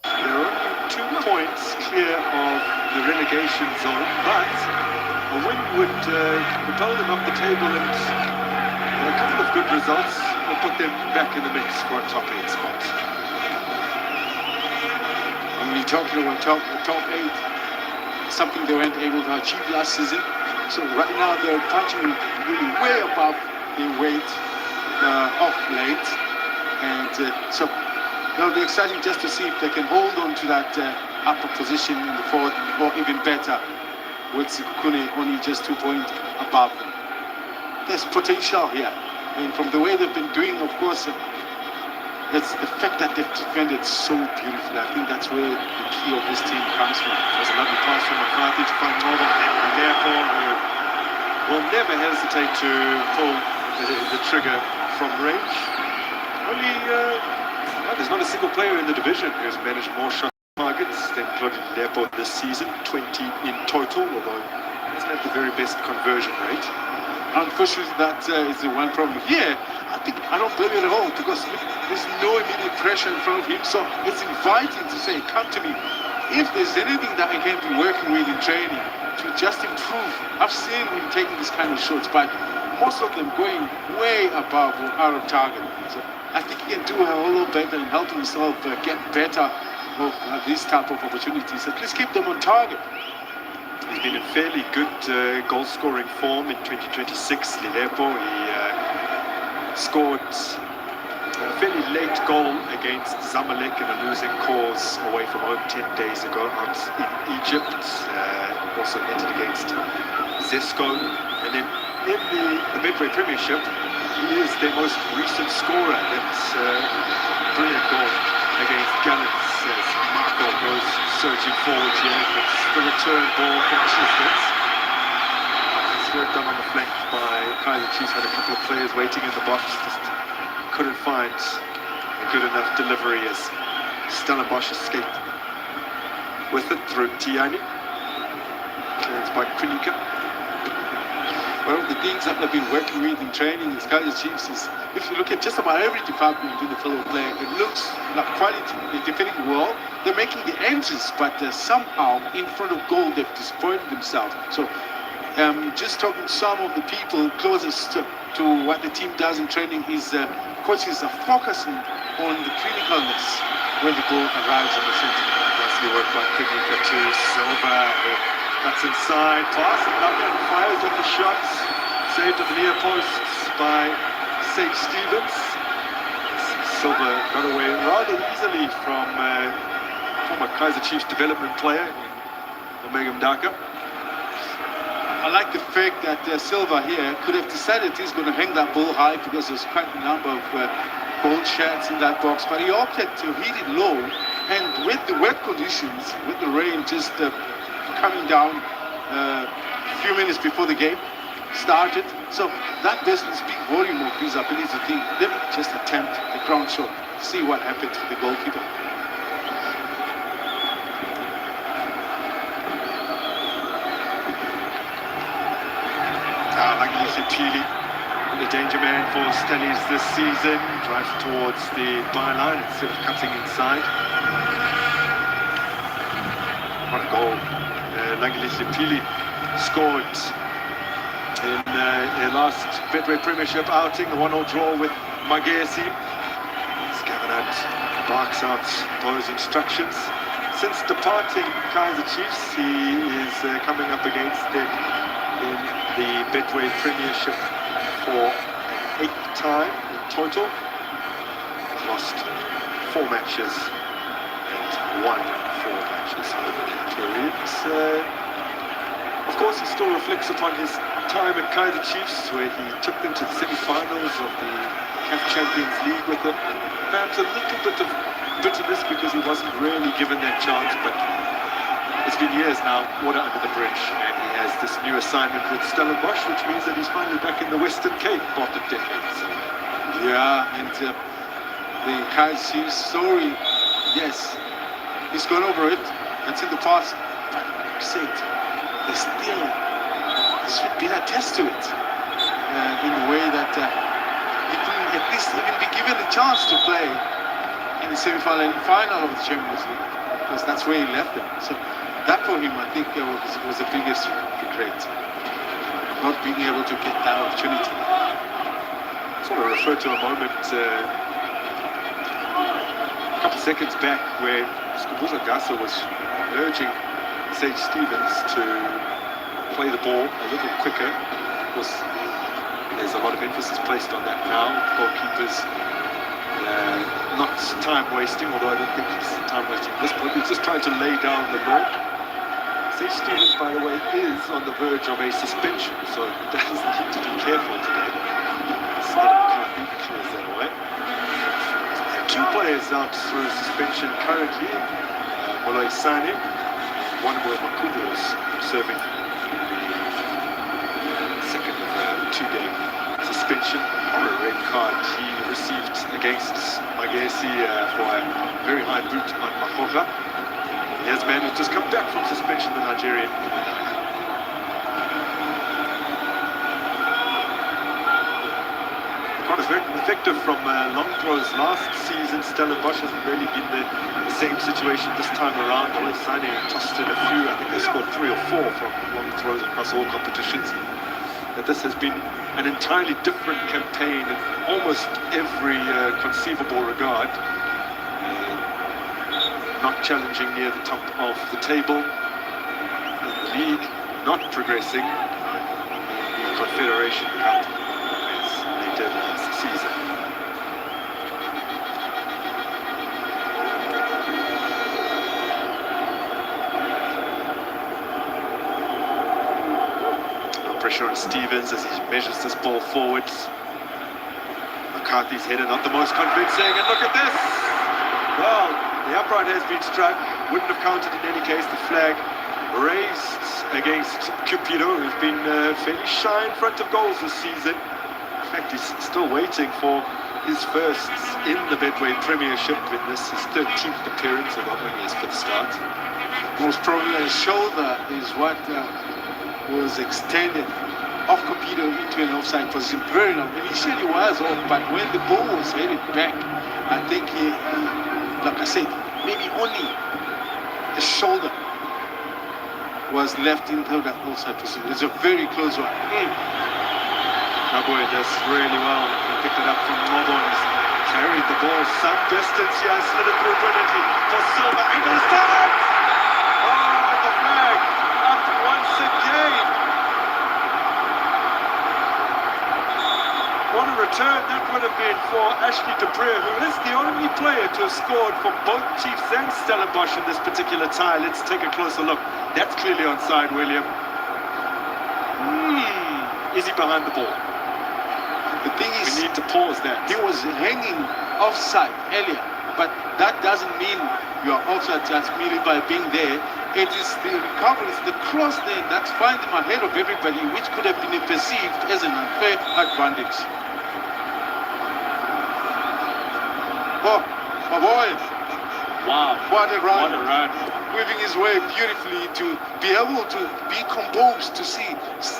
They're only 2 points clear of the relegation zone, but a win would propel them up the table, and a couple of good results will put them back in the mix for a top 8 spot. When we're talking about top 8, something they weren't able to achieve last season. So right now they're punching really way above their weight off late, and so it'll be exciting just to see if they can hold on to that upper position in the fourth, or even better, with Sekhukhune only just 2 points above them. There's potential here, and from the way they've been doing, of course, it's the fact that they've defended so beautifully. I think that's where the key of this team comes from. There's a lovely pass from McCarthy to find Northern, and therefore will never hesitate to pull the trigger from range. Only, there's not a single player in the division who's managed more shot targets than Claudine Leopold this season, 20 in total, although he doesn't have the very best conversion rate. Unfortunately, that is the one problem here. I don't blame it at all, because there's no immediate pressure in front of him, so it's inviting to say, come to me. If there's anything that I can be working with in training to just improve, I've seen him taking this kind of shots, but most of them going way above or out of target. So I think he can do a little better in helping himself get better of these type of opportunities. At least keep them on target. He's been in fairly good goal-scoring form in 2026. Lilepo, he scored a fairly late goal against Zamalek in a losing cause away from home 10 days ago out in Egypt. Also netted against Zesco. And then in the Betway Premiership, he is their most recent scorer. That's a brilliant goal against Gallants as Marco goes searching forward here. It's the return ball from Chisnitz. It's worked done on the flank by Kaiser Chiefs. Had a couple of players waiting in the box, just couldn't find a good enough delivery as Stellenbosch escaped with it through Tiani. Clearance by Krinika. One of the things that I've been working with in training is Kaiser Chiefs is, if you look at just about every department in the fellow player, it looks like quality. They're defending well, they're making the entries, but somehow in front of goal they've disappointed themselves. So just talking to some of the people closest to what the team does in training is coaches are focusing on the clinicalness when the goal arrives in the center. Nicely worked by Krinika to Silva. Cuts inside, pass, and fires at the shots. Saved at the near posts by Sage Stevens. Silva got away rather easily from former Kaiser Chiefs development player, Omega Mdaka. I like the fact that Silva here could have decided he's going to hang that ball high because there's quite a number of goal shots in that box, but he opted to hit it low, and with the wet conditions, with the rain just coming down a few minutes before the game started. So that doesn't speak volume of his ability to think. Let me just attempt the ground shot, see what happens with the goalkeeper. Pili, the danger man for Stellies this season, drives towards the byline instead of cutting inside. What a goal. Langilishe Pili scored in their last Betway Premiership outing, a 1-0 draw with Magesi. Scavenant barks out those instructions. Since departing Kaiser Chiefs, he is coming up against them in the Betway Premiership for 8th time in total. He's lost 4 matches and won 4 matches over that period. Of course, it still reflects upon his time at Kaiser Chiefs, where he took them to the semi-finals of the CAF Champions League with them. Perhaps a little bit of bitterness because he wasn't really given that chance, but it's been years now, water under the bridge, and he has this new assignment with Stellenbosch, which means that he's finally back in the Western Cape after decades. Yeah, and the Kaiser Chiefs story, yes, he's gone over it. That's in the past. But said, there's still should be a test to it in a way that he couldn't at least even be given a chance to play in the semi-final and final of the Champions League, because that's where he left them. So that for him, I think, was the biggest regret, not being able to get that opportunity. I just want to refer to a moment a couple of seconds back where Skubuza Gasa was urging Sage Stevens to play the ball a little quicker. Of course, there's a lot of emphasis placed on that now. Goalkeepers not time wasting, although I don't think it's time wasting at this point. He's just trying to lay down the law. Sage Stevens, by the way, is on the verge of a suspension, so he does need to be careful today. Clears that away. And 2 players out through suspension currently. Moloi Sane, one where Makubu is serving the second of a 2-game suspension or a red card he received against Magesi for a very high boot on Mahoga. Here's a man who's just come back from suspension, the Nigerian. Quite effective from long throws last season. Stellenbosch hasn't really been the same situation this time around. Sane tossed in a few. I think they scored 3 or 4 from long throws across all competitions. that this has been an entirely different campaign in almost every conceivable regard. Not challenging near the top of the table in the league, not progressing in the Confederation Cup as they did last season. Pressure on Stevens as he measures this ball forwards. McCarthy's header not the most convincing, and look at this! Well, the upright has been struck, wouldn't have counted in any case. The flag raised against Cupido, who's been fairly shy in front of goals this season. In fact, he's still waiting for his firsts in the Betway Premiership in this, his 13th appearance, although only his 5th start. Most probably his shoulder is what was extended off Cupido into an offside position very long. Initially was off, but when the ball was headed back, I think he, like I said, maybe only the shoulder was left into that offside position. It's a very close one. Naboe does really well. He picked it up from Mobon. He's carried the ball some distance here, slid it through brilliantly for Silva. Into the stand! Oh, the flag up once again. What a return that would have been for Ashley Dupree, who is the only player to have scored for both Chiefs and Stellenbosch in this particular tie. Let's take a closer look. That's clearly onside, William. Is he behind the ball? The thing is, we need to pause that. He was hanging offside earlier, but that doesn't mean you are offside just merely by being there. It is the recovery, it's the cross there that's finding him ahead of everybody, which could have been perceived as an unfair advantage. Oh, my boy. Wow. What a run. What a run. Weaving his way beautifully to be able to be composed, to see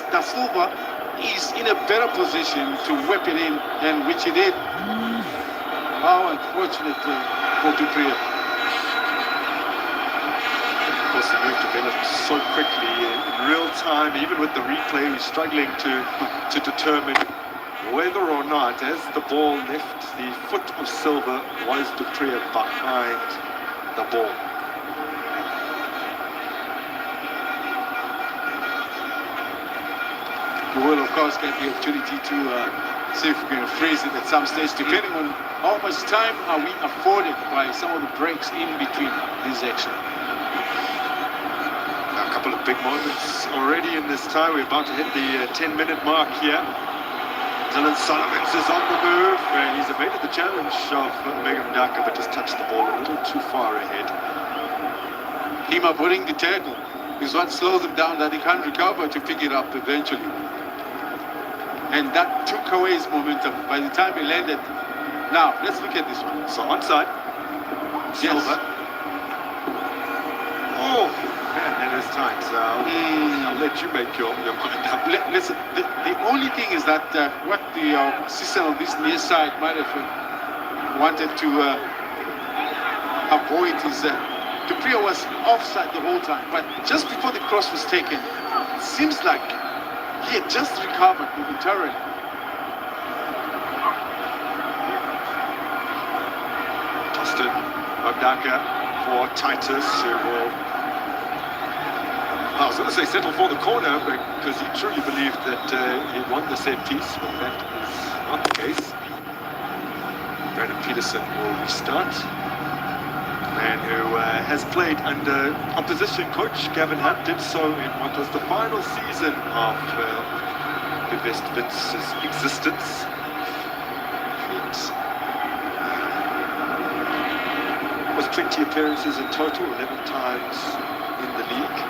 Da Silva is in a better position to whip it in, and which he did. How unfortunate for Dupree. Of course, the move developed so quickly in real time, even with the replay, we're struggling to determine whether or not, as the ball left the foot of Silva, was Dupree behind the ball. We will, of course, get the opportunity to see if we can phrase it at some stage, depending on how much time are we afforded by some of the breaks in between this action. A couple of big moments already in this tie. We're about to hit the 10-minute mark here. Dylan Solomons is on the move, and he's evaded the challenge of Megan Daka, but just touched the ball a little too far ahead. Him avoiding the tackle is what slows him down, that he can't recover to pick it up eventually. And that took away his momentum by the time he landed. Now, let's look at this one. So onside. Yes. Silva. Oh, man, that is tight. I'll let you make your mind up. Listen, the only thing is that what the system of this near side might have wanted to avoid is Dupree was offside the whole time, but just before the cross was taken, it seems like he had just recovered momentarily. Tostin Ogdaka for Titus, who will, I was going to say settle for the corner, because he truly believed that he won the set piece, but that is not the case. Brandon Peterson will restart. Man who has played under opposition coach Gavin Hunt, did so in what was the final season of Best Vince's existence. It was 20 appearances in total, 11 times in the league.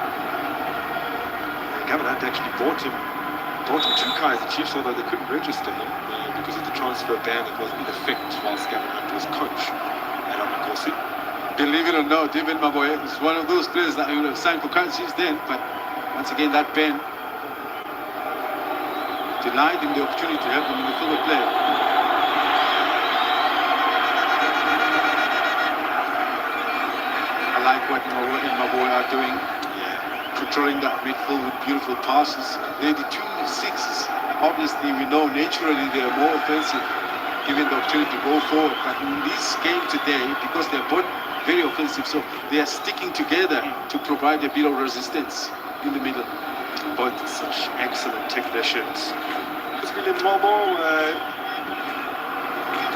And Gavin Hunt actually brought him to Kaizer Chiefs, although they couldn't register him because of the transfer ban that was in effect whilst Gavin Hunt was coach at Amakosi. Believe it or not, David Maboye is one of those players that I would have signed for Kaizer Chiefs then, but once again that ban denied him the opportunity to help him in the field of play. I like what Maboye are doing. Yeah, controlling that midfield with beautiful passes. They're the 2-6s. Obviously, we know naturally they're more offensive, given the opportunity to go forward. But in this game today, because they're both very offensive, so they are sticking together to provide a bit of resistance in the middle. Both such excellent technicians. Because William Mobo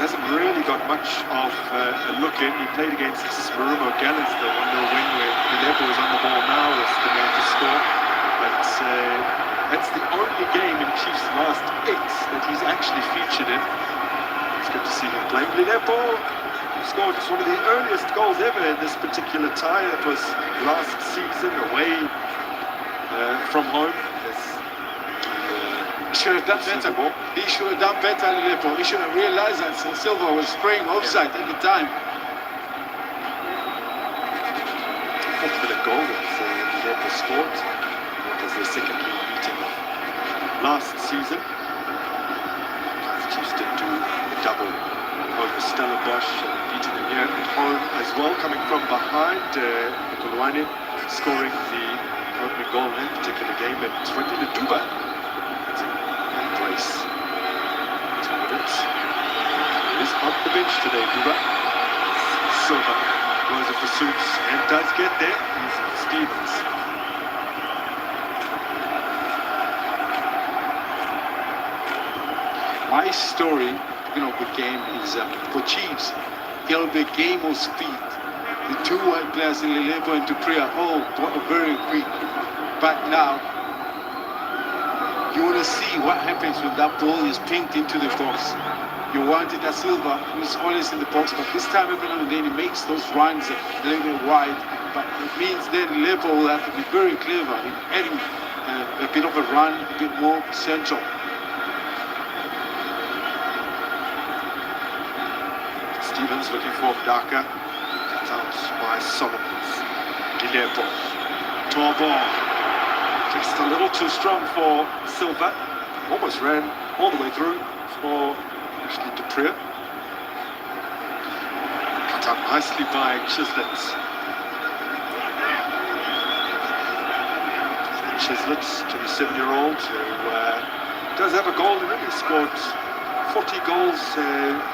hasn't really got much of a look in. He played against Marumo Gallants, the 1-0 win where Lepo is on the ball now as the man to score. But that's the only game in Chiefs' last 8 that he's actually featured in. It's good to see him playing. Lepo scored one of the earliest goals ever in this particular tie. It was last season away from home. He should have done better. He should have done better, Lepo. He should have realized that Silva was spraying offside at the time. 4th minute goal that Lepo scored. It was their second league meeting last season. The Chiefs did do a double over Stellenbosch, beating them here at home as well, coming from behind. Kulwane scoring the opening goal in that particular game, and Swandile Duba embrace 2 minutes. He is on the bench today, Duba. Silva goes in pursuits and does get there. Stevens. My story, the game is for Chiefs. It'll be a game of speed. The 2 white players in Lepo and Dupria, very quick. But now, you want to see what happens when that ball is pinked into the box. You wanted that Silva, who's always in the box, but this time every now and then he makes those runs a little bit wide. But it means then Lepo will have to be very clever in adding a bit of a run, a bit more central. Stevens looking for Daka. Cut out by Solomons. Lepo. Tall ball. Just a little too strong for Silva. Almost ran all the way through for actually Dupria. Cut out nicely by Chislett. Chislett, 27-year-old, who does have a goal in him. He scored 40 goals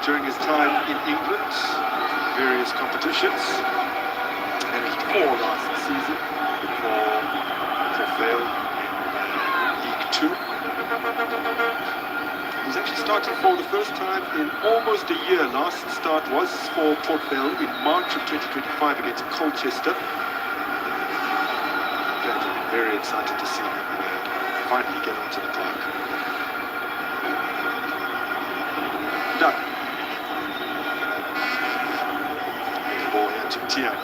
during his time in England, various competitions. Managed 4 last season for Vale in League 2. He's actually started for the first time in almost a year. Last start was for Port Vale in March of 2025 against Colchester. Very excited to see him finally get onto the park. Duck. The ball here to Tiani.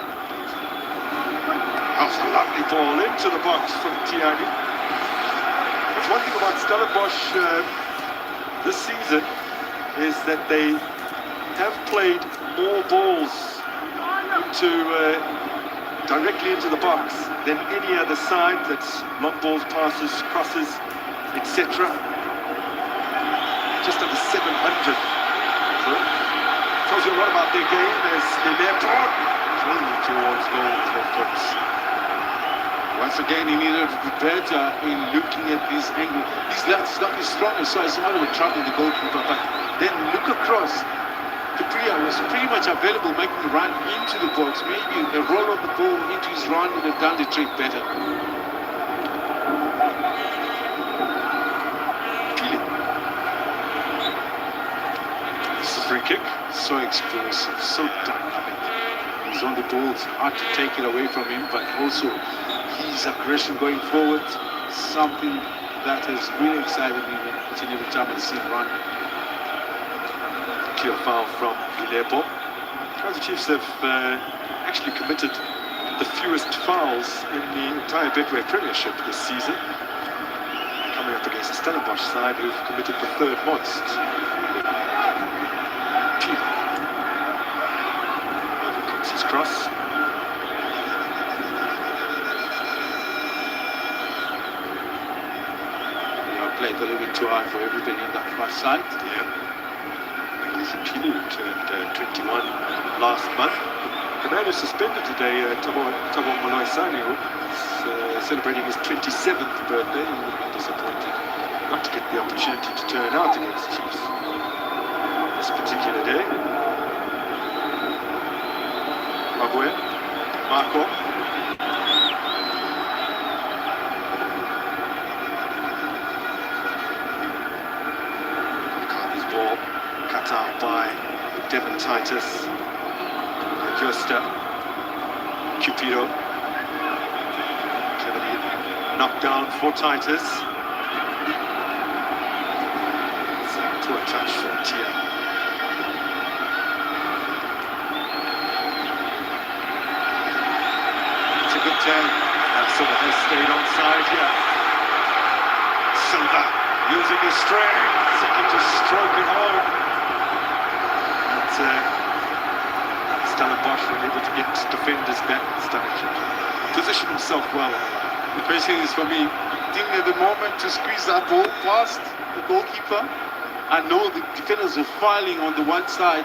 That was a lovely ball into the box from Tiani. That's one thing about Stellenbosch this season is that they have played more balls directly into the box than any other side. That's long balls, passes, crosses, etc. Just under 700. So, tells you a lot about their game as Lepo playing towards goal with their foot. Once again, he needed to be better in looking at this angle. His left is not his strongest, so it's not a trouble the goalkeeper. But then look across. Dupria was pretty much available, making the run into the box. Maybe a roll of the ball into his run would have done the trick better. It's a free kick. So explosive, so dynamic. He's on the ball, it's hard to take it away from him, but also his aggression going forward, something that has really excited me each and every time I see him run. Clear foul from Lepo. The Chiefs have actually committed the fewest fouls in the entire Betway Premiership this season, coming up against the Stellenbosch side, who've committed the 3rd most. Overcomes his cross. Played a little bit too hard for everybody on that far side. Yeah. Pili turned 21 last month. The man who's suspended today, Tabo Maloisani, celebrating his 27th birthday. He would be disappointed not to get the opportunity to turn out against Chiefs this particular day. Mabue, Marco. Cardi's ball cut out by Devon Titus. Josta, Cupido. Cleverly knocked down for Titus. It's a poor touch from Tia. It's a good turn. Silva has stayed on side here. Silva using his strength, seeking to stroke it home. Stellenbosch was able to get defenders back. Position himself well. The question is for me, I think at the moment to squeeze that ball past the goalkeeper. I know the defenders are filing on the one side,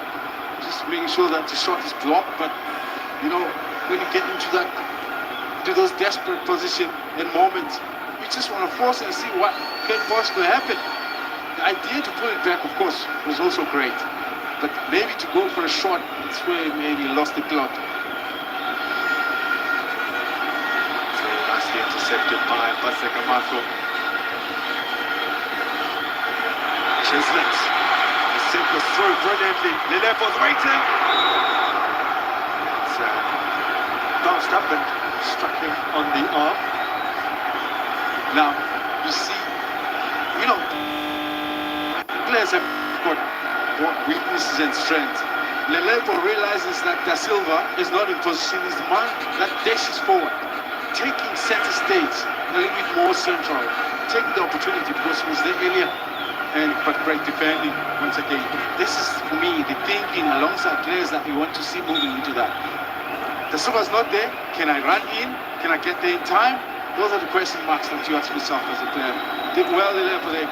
just making sure that the shot is blocked. But you know, when you get into those desperate positions and moments, you just want to force and see what can possibly happen. The idea to pull it back, of course, was also great. But maybe to go for a shot, that's where maybe lost the plot. Very nicely intercepted by Paseka Marco. Chislett. He sent the through brilliantly. Lelepo's waiting. It's bounced up and struck him on the arm. Now, you see, you know, players have got weaknesses and strengths. Lelepo realizes that Da Silva is not in position. He's the man that dashes forward, taking center stage a little bit more central, taking the opportunity because he was there earlier. But great defending once again. This is for me the thinking alongside players that we want to see moving into that. Da Silva's not there. Can I run in? Can I get there in time? Those are the question marks that you ask yourself as a player. Did well Lelepo there.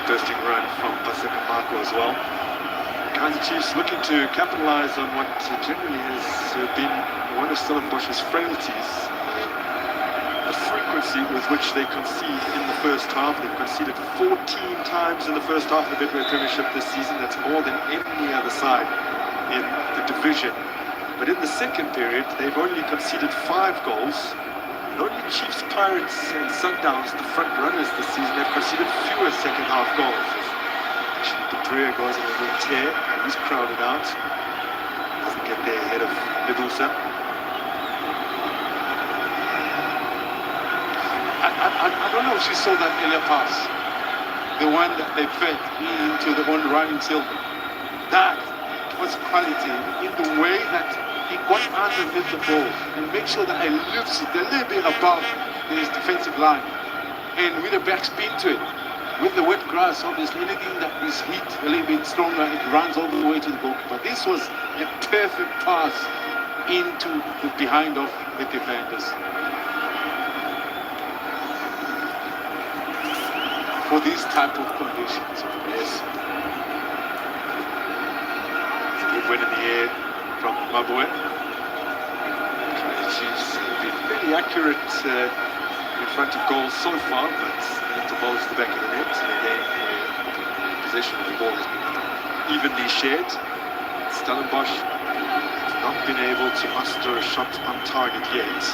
Bursting run from Paseka Marco as well. Kaizer Chiefs looking to capitalize on what generally has been one of Stellenbosch's frailties. The frequency with which they concede in the first half. They've conceded 14 times in the first half of the Betway Premiership this season. That's more than any other side in the division. But in the second period, they've only conceded 5 goals. And only Chiefs, Pirates and Sundowns, the front runners this season, have conceded fewer second half goals. Actually, Petrea goes in a little tear, and he's crowded out. Doesn't get there ahead of Lebusa. I don't know if she saw that earlier pass, the one that they fed into the one running Silva. That was quality in the way that he got underneath the ball and make sure that he lifts it a little bit above his defensive line, and with a backspin to it. With the wet grass, obviously anything that is hit a little bit stronger, it runs all the way to the goalkeeper. This was a perfect pass into the behind of the defenders. For these type of conditions, yes. It's a good win in the air from Mabue. Kaizer Chiefs have been fairly accurate in front of goals so far, but intervals to the back of the net in a game where possession of the ball has been evenly shared. Stellenbosch has not been able to muster a shot on target yet.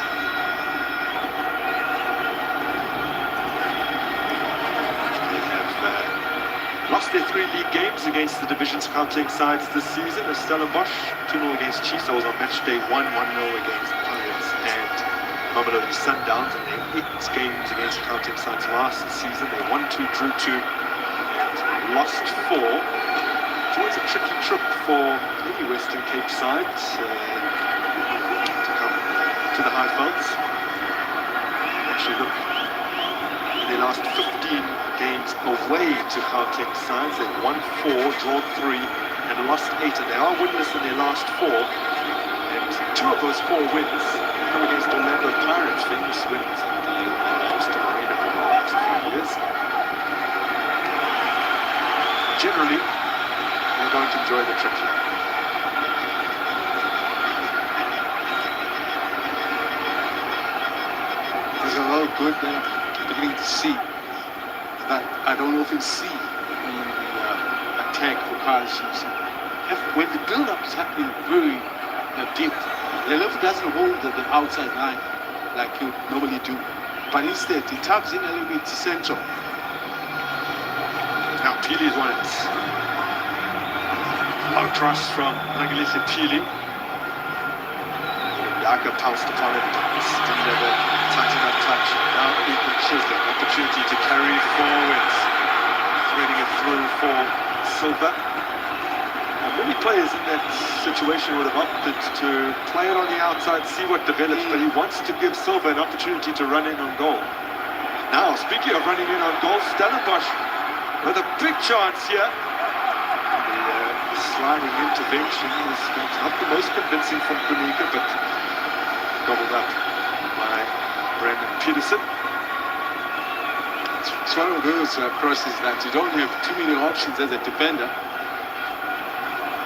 Lost their 3 league games against the division's counting sides this season. As Stellenbosch 2-0 against Chiefs. I was on match day 1, 1-0 against Pirates and Mamelodi Sundowns. And their 8 games against counting sides last season. They won 2, drew 2, and lost 4. It's always a tricky trip for any Western Cape side to come to the Highvelds. Actually, look, in their last 15 games away to Gauteng sides, they've won 4, drawn 3, and lost 8. And they are winless in their last 4. And 2 of those 4 wins come against Orlando Pirates, famous wins at the Boston Arena for the last few years. Generally, they're going to enjoy the trip here. how good they're beginning to see that I don't often see in the attack for Kaiser Chiefs. When the build-up is happening very deep, the left doesn't hold the outside line like you normally do, but instead he taps in a little bit central. Now Pili's won it. Low cross from Rangelise Pili. Yaka pounced upon it, didn't ever tighten up touch. Now Ethan Chislett, opportunity to carry forwards. Threading it through for Silva. Many players in that situation would have opted to play it on the outside, see what develops, but he wants to give Silva an opportunity to run in on goal. Now, speaking of running in on goal, Stellenbosch with a big chance here. The sliding intervention is not the most convincing from Kunika, but gobbled up by Brandon Peterson. It's one of those crosses that you don't have too many options as a defender.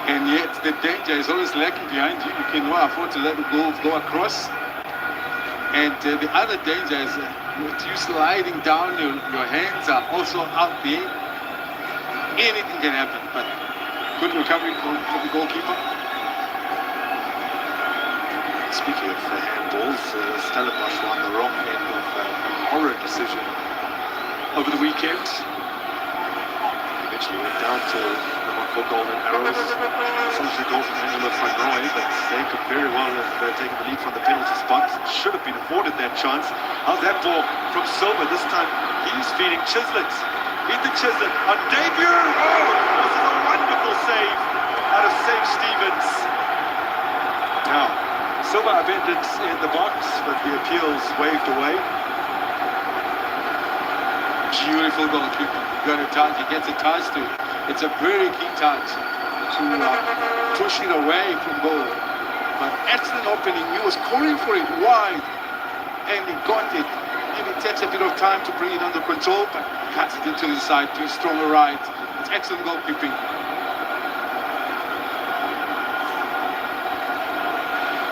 And yet the danger is always lurking behind you. You can well afford to let the goal go across. And the other danger is with you sliding down, your hands are also out there. Anything can happen, but good recovery from the goalkeeper. Speaking of handballs, Stellenbosch were on the wrong end of a horror decision over the weekend. Eventually went down to for golden arrows. Essentially goal from Angelo van Rooij, but they could very well have taken the lead from the penalty spot. Should have been afforded that chance. How's that ball from Silva? This time he's feeding Chislett. Ethan Chislett on debut. Oh, this is a wonderful save out of Save Stevens. Now, Silva upended in the box, but the appeals waved away. Beautiful goalkeeper. Got a touch. He gets a touch to it. It's a very key touch to push it away from goal. But excellent opening. He was calling for it wide, and he got it. Maybe it takes a bit of time to bring it under control, but cuts it into the side to a stronger right. It's excellent goalkeeping.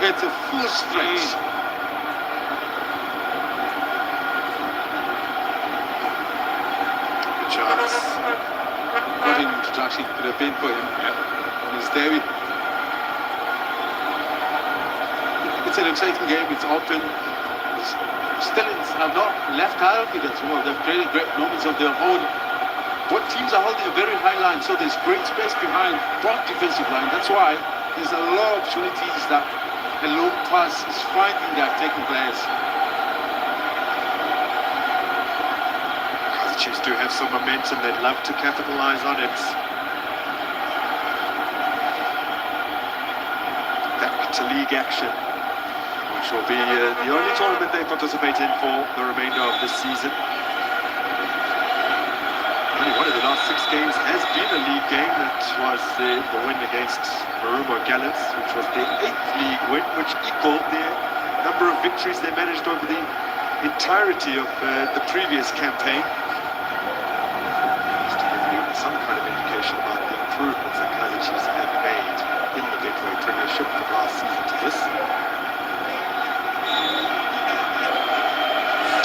It's a full stretch. Good chance. What an introduction could have been for him on his debut. It's an exciting game, it's open. Stellans have not left out of it as well. They've created great moments of their own. Both teams are holding a very high line, so there's great space behind both defensive line. That's why there's a lot of opportunities that a long pass is finding that taking place. Chiefs do have some momentum, they'd love to capitalize on it. Back to league action, which will be the only tournament they participate in for the remainder of this season. Only one of the last 6 games has been a league game. That was the win against Marumo Gallants, which was their 8th league win, which equaled the number of victories they managed over the entirety of the previous campaign. Some kind of indication about the improvements that Kaiser Chiefs have made in the Betway Premiership from last season to this.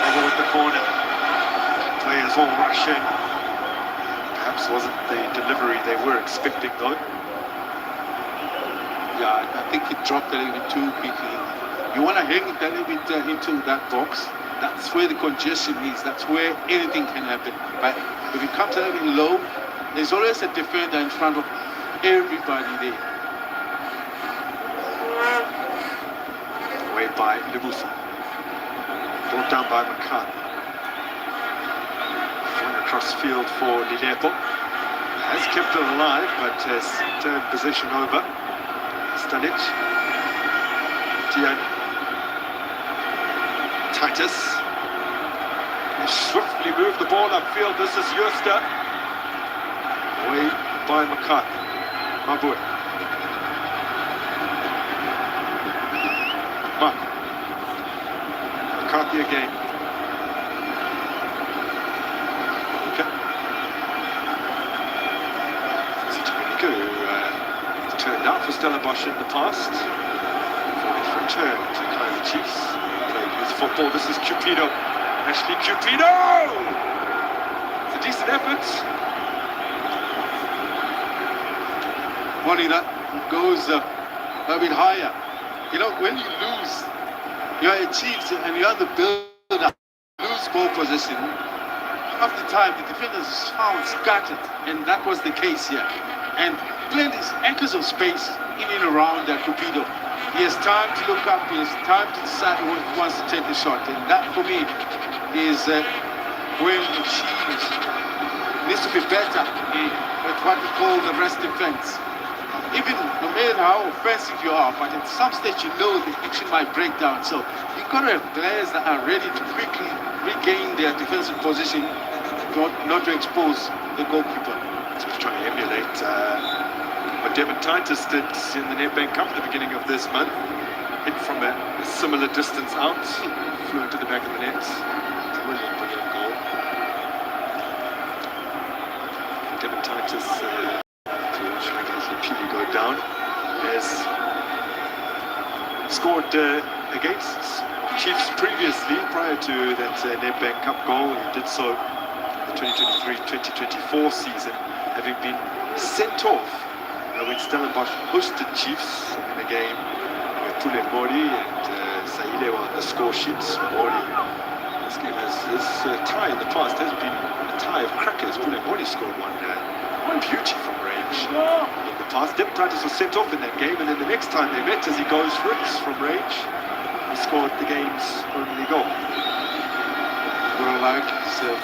Over with the corner. Players all rushing. Perhaps wasn't the delivery they were expecting though. Yeah, I think he dropped a little bit too quickly. You want to hang it a little bit into that box. That's where the congestion is. That's where anything can happen. But if it comes a little bit low, there's always a defender in front of everybody there. Away by Libusa. Brought down by McCarthy. Flung across field for Lilepo. Has kept it alive, but has turned possession over. Stanic. Tiani. Titus. Swiftly moved the ball upfield. This is Jooste. Away by McCarthy. Mabue. Mark. McCarthy again. Okay. Zichiminika, who turned out for Stellenbosch in the past. For his return to Kaiser Chiefs. Played youth football. This is Cupido. Ashley Cupido! It's a decent effort. Bonita goes a bit higher. You know, when you lose, you are Chiefs and you are the builder, lose ball possession. Half the time, the defenders found scattered, and that was the case here. And plenty acres of space in and around that Cupido. He has time to look up, he has time to decide when he wants to take the shot. And that, for me, is when the Chiefs needs to be better at what we call the rest defense. Even no matter how offensive you are, but at some stage you know the action might break down. So you've got to have players that are ready to quickly regain their defensive position, not to expose the goalkeeper. Just trying to emulate what Devon Titus did in the Nedbank Cup at the beginning of this month. Hit from a similar distance out, flew into the back of the net. Brilliant, brilliant goal. Devon Titus Pili go down, has scored against Chiefs previously, prior to that Nedbank Cup goal. He did so the 2023-2024 season, having been sent off when Stellenbosch hosted Chiefs in a game where Pule Mori and Saile were on the score sheets. Mori, this game has tie in the past, has been a tie of crackers. Pule Mori scored one beauty from range. In the past, Devon Titus was sent off in that game, and then the next time they met, as he goes for it from range, he scored the game's only goal. What I like is the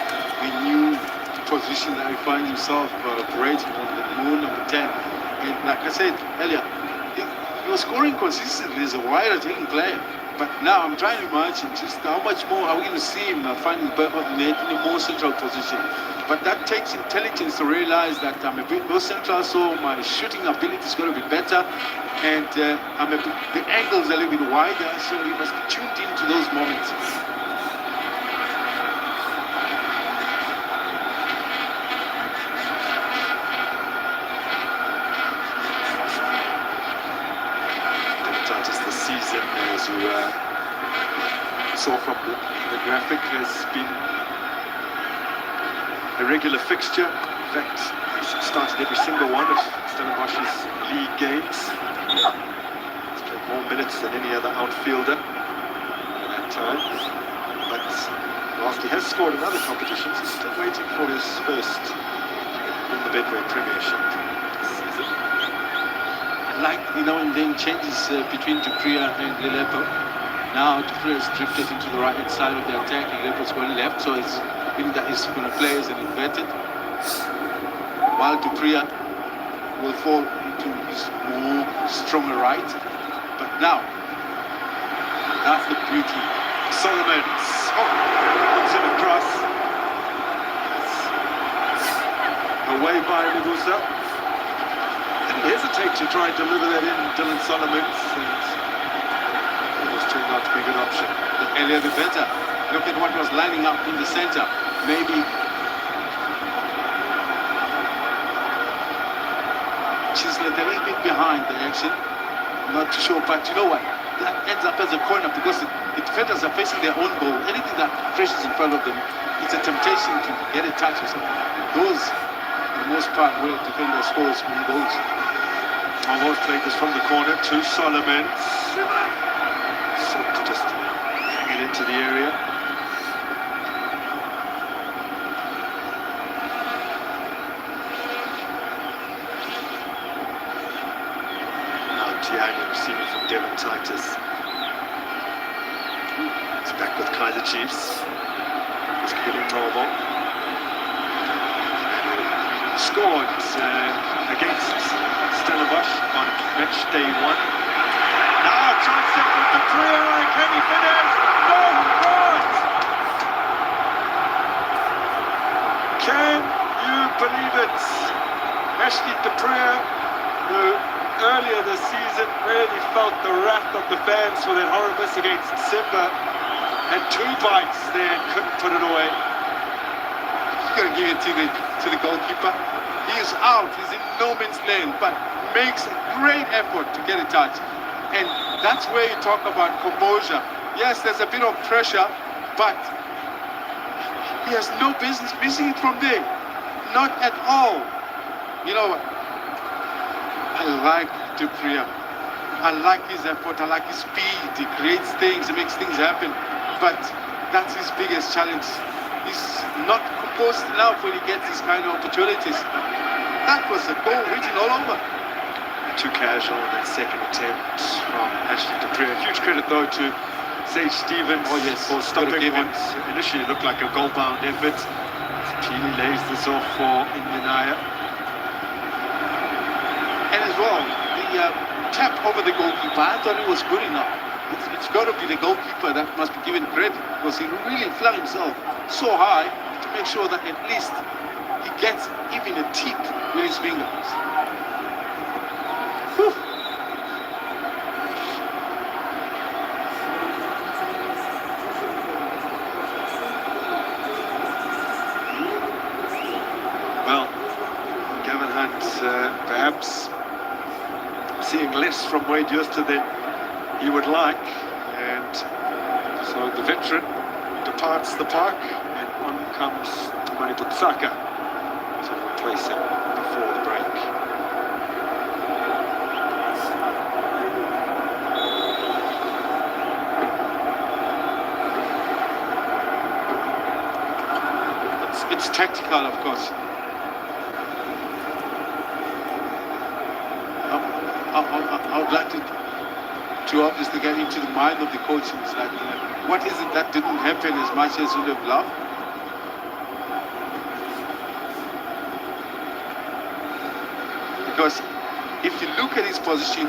new position that he finds himself operating on, the moon number 10. And like I said earlier, he was scoring consistently as a wide attacking player. But now I'm trying to imagine just how much more are we going to see him finding the back of the net in a more central position. But that takes intelligence to realize that I'm a bit more central, so my shooting ability is going to be better. And the angles are a little bit wider, so we must be tuned into those moments. This season, as you saw from the graphic, has been a regular fixture. In fact, he's started every single one of Stellenbosch's league games. He's played more minutes than any other outfielder at that time. But whilst he has scored in other competitions, he's still waiting for his first in the Betway Premiership this season. Like, and then changes between Dupria and Lelepo. Now Dupria is drifted into the right hand side of the attack, Lelepo's going left, so it's meaning that he's going to play as an inverted, while Dupria will fall into his more stronger right. But now, that's the beauty. Solomons, puts it across. Away by Nebusa. Hesitate to try and deliver that in, Dylan Solomons, and it was turned out to be a good option. The earlier the better. Look at what was lining up in the center. Maybe Chislett a little bit behind the action. Not too sure, but you know what? That ends up as a corner because the defenders are facing their own goal. Anything that crashes in front of them, it's a temptation to get a touch or something. Those, for the most part, where defenders scores many goals. Almost played this from the corner to Solomons. So just hang it into the area. Now Tiani receiving from Devon Titus. It's back with Kaiser Chiefs. It's killing Robo. Scored against Stellenbosch on match day 1. Now chance set with the Dupria. Can he finish? No, not! Can you believe it? Ashley Dupria, who earlier this season really felt the wrath of the fans for that horror miss against Simba, had 2 bites there and couldn't put it away. He's going to give it to the goalkeeper. He is out, he's in no man's land, but makes a great effort to get a touch. And that's where you talk about composure. Yes, there's a bit of pressure, but He has no business missing it from there. Not at all. You know, I like Dupree. I like his effort. I like his speed. He creates things. He makes things happen. But that's his biggest challenge. He's not composed enough when he gets these kind of opportunities. That was a goal written all over. Too casual in that second attempt from Ashley Dupree. Huge credit though to Sage Stevens for stopping what initially looked like a goal-bound effort. Keely lays this off for Inyanaya. And as well, the tap over the goalkeeper, I thought it was good enough. It's got to be the goalkeeper that must be given credit, because he really flung himself so high to make sure that at least he gets even a tip with his fingers. Whew. Well, Gavin Hunt perhaps seeing less from Wade Jooste than he would like, and so the veteran departs the park, and on comes Maniputsaka to replace him before the break. It's tactical, of course. I would like to obviously get into the mind of the coach. It's like, what is it that didn't happen as much as you would have loved? Because if you look at his position,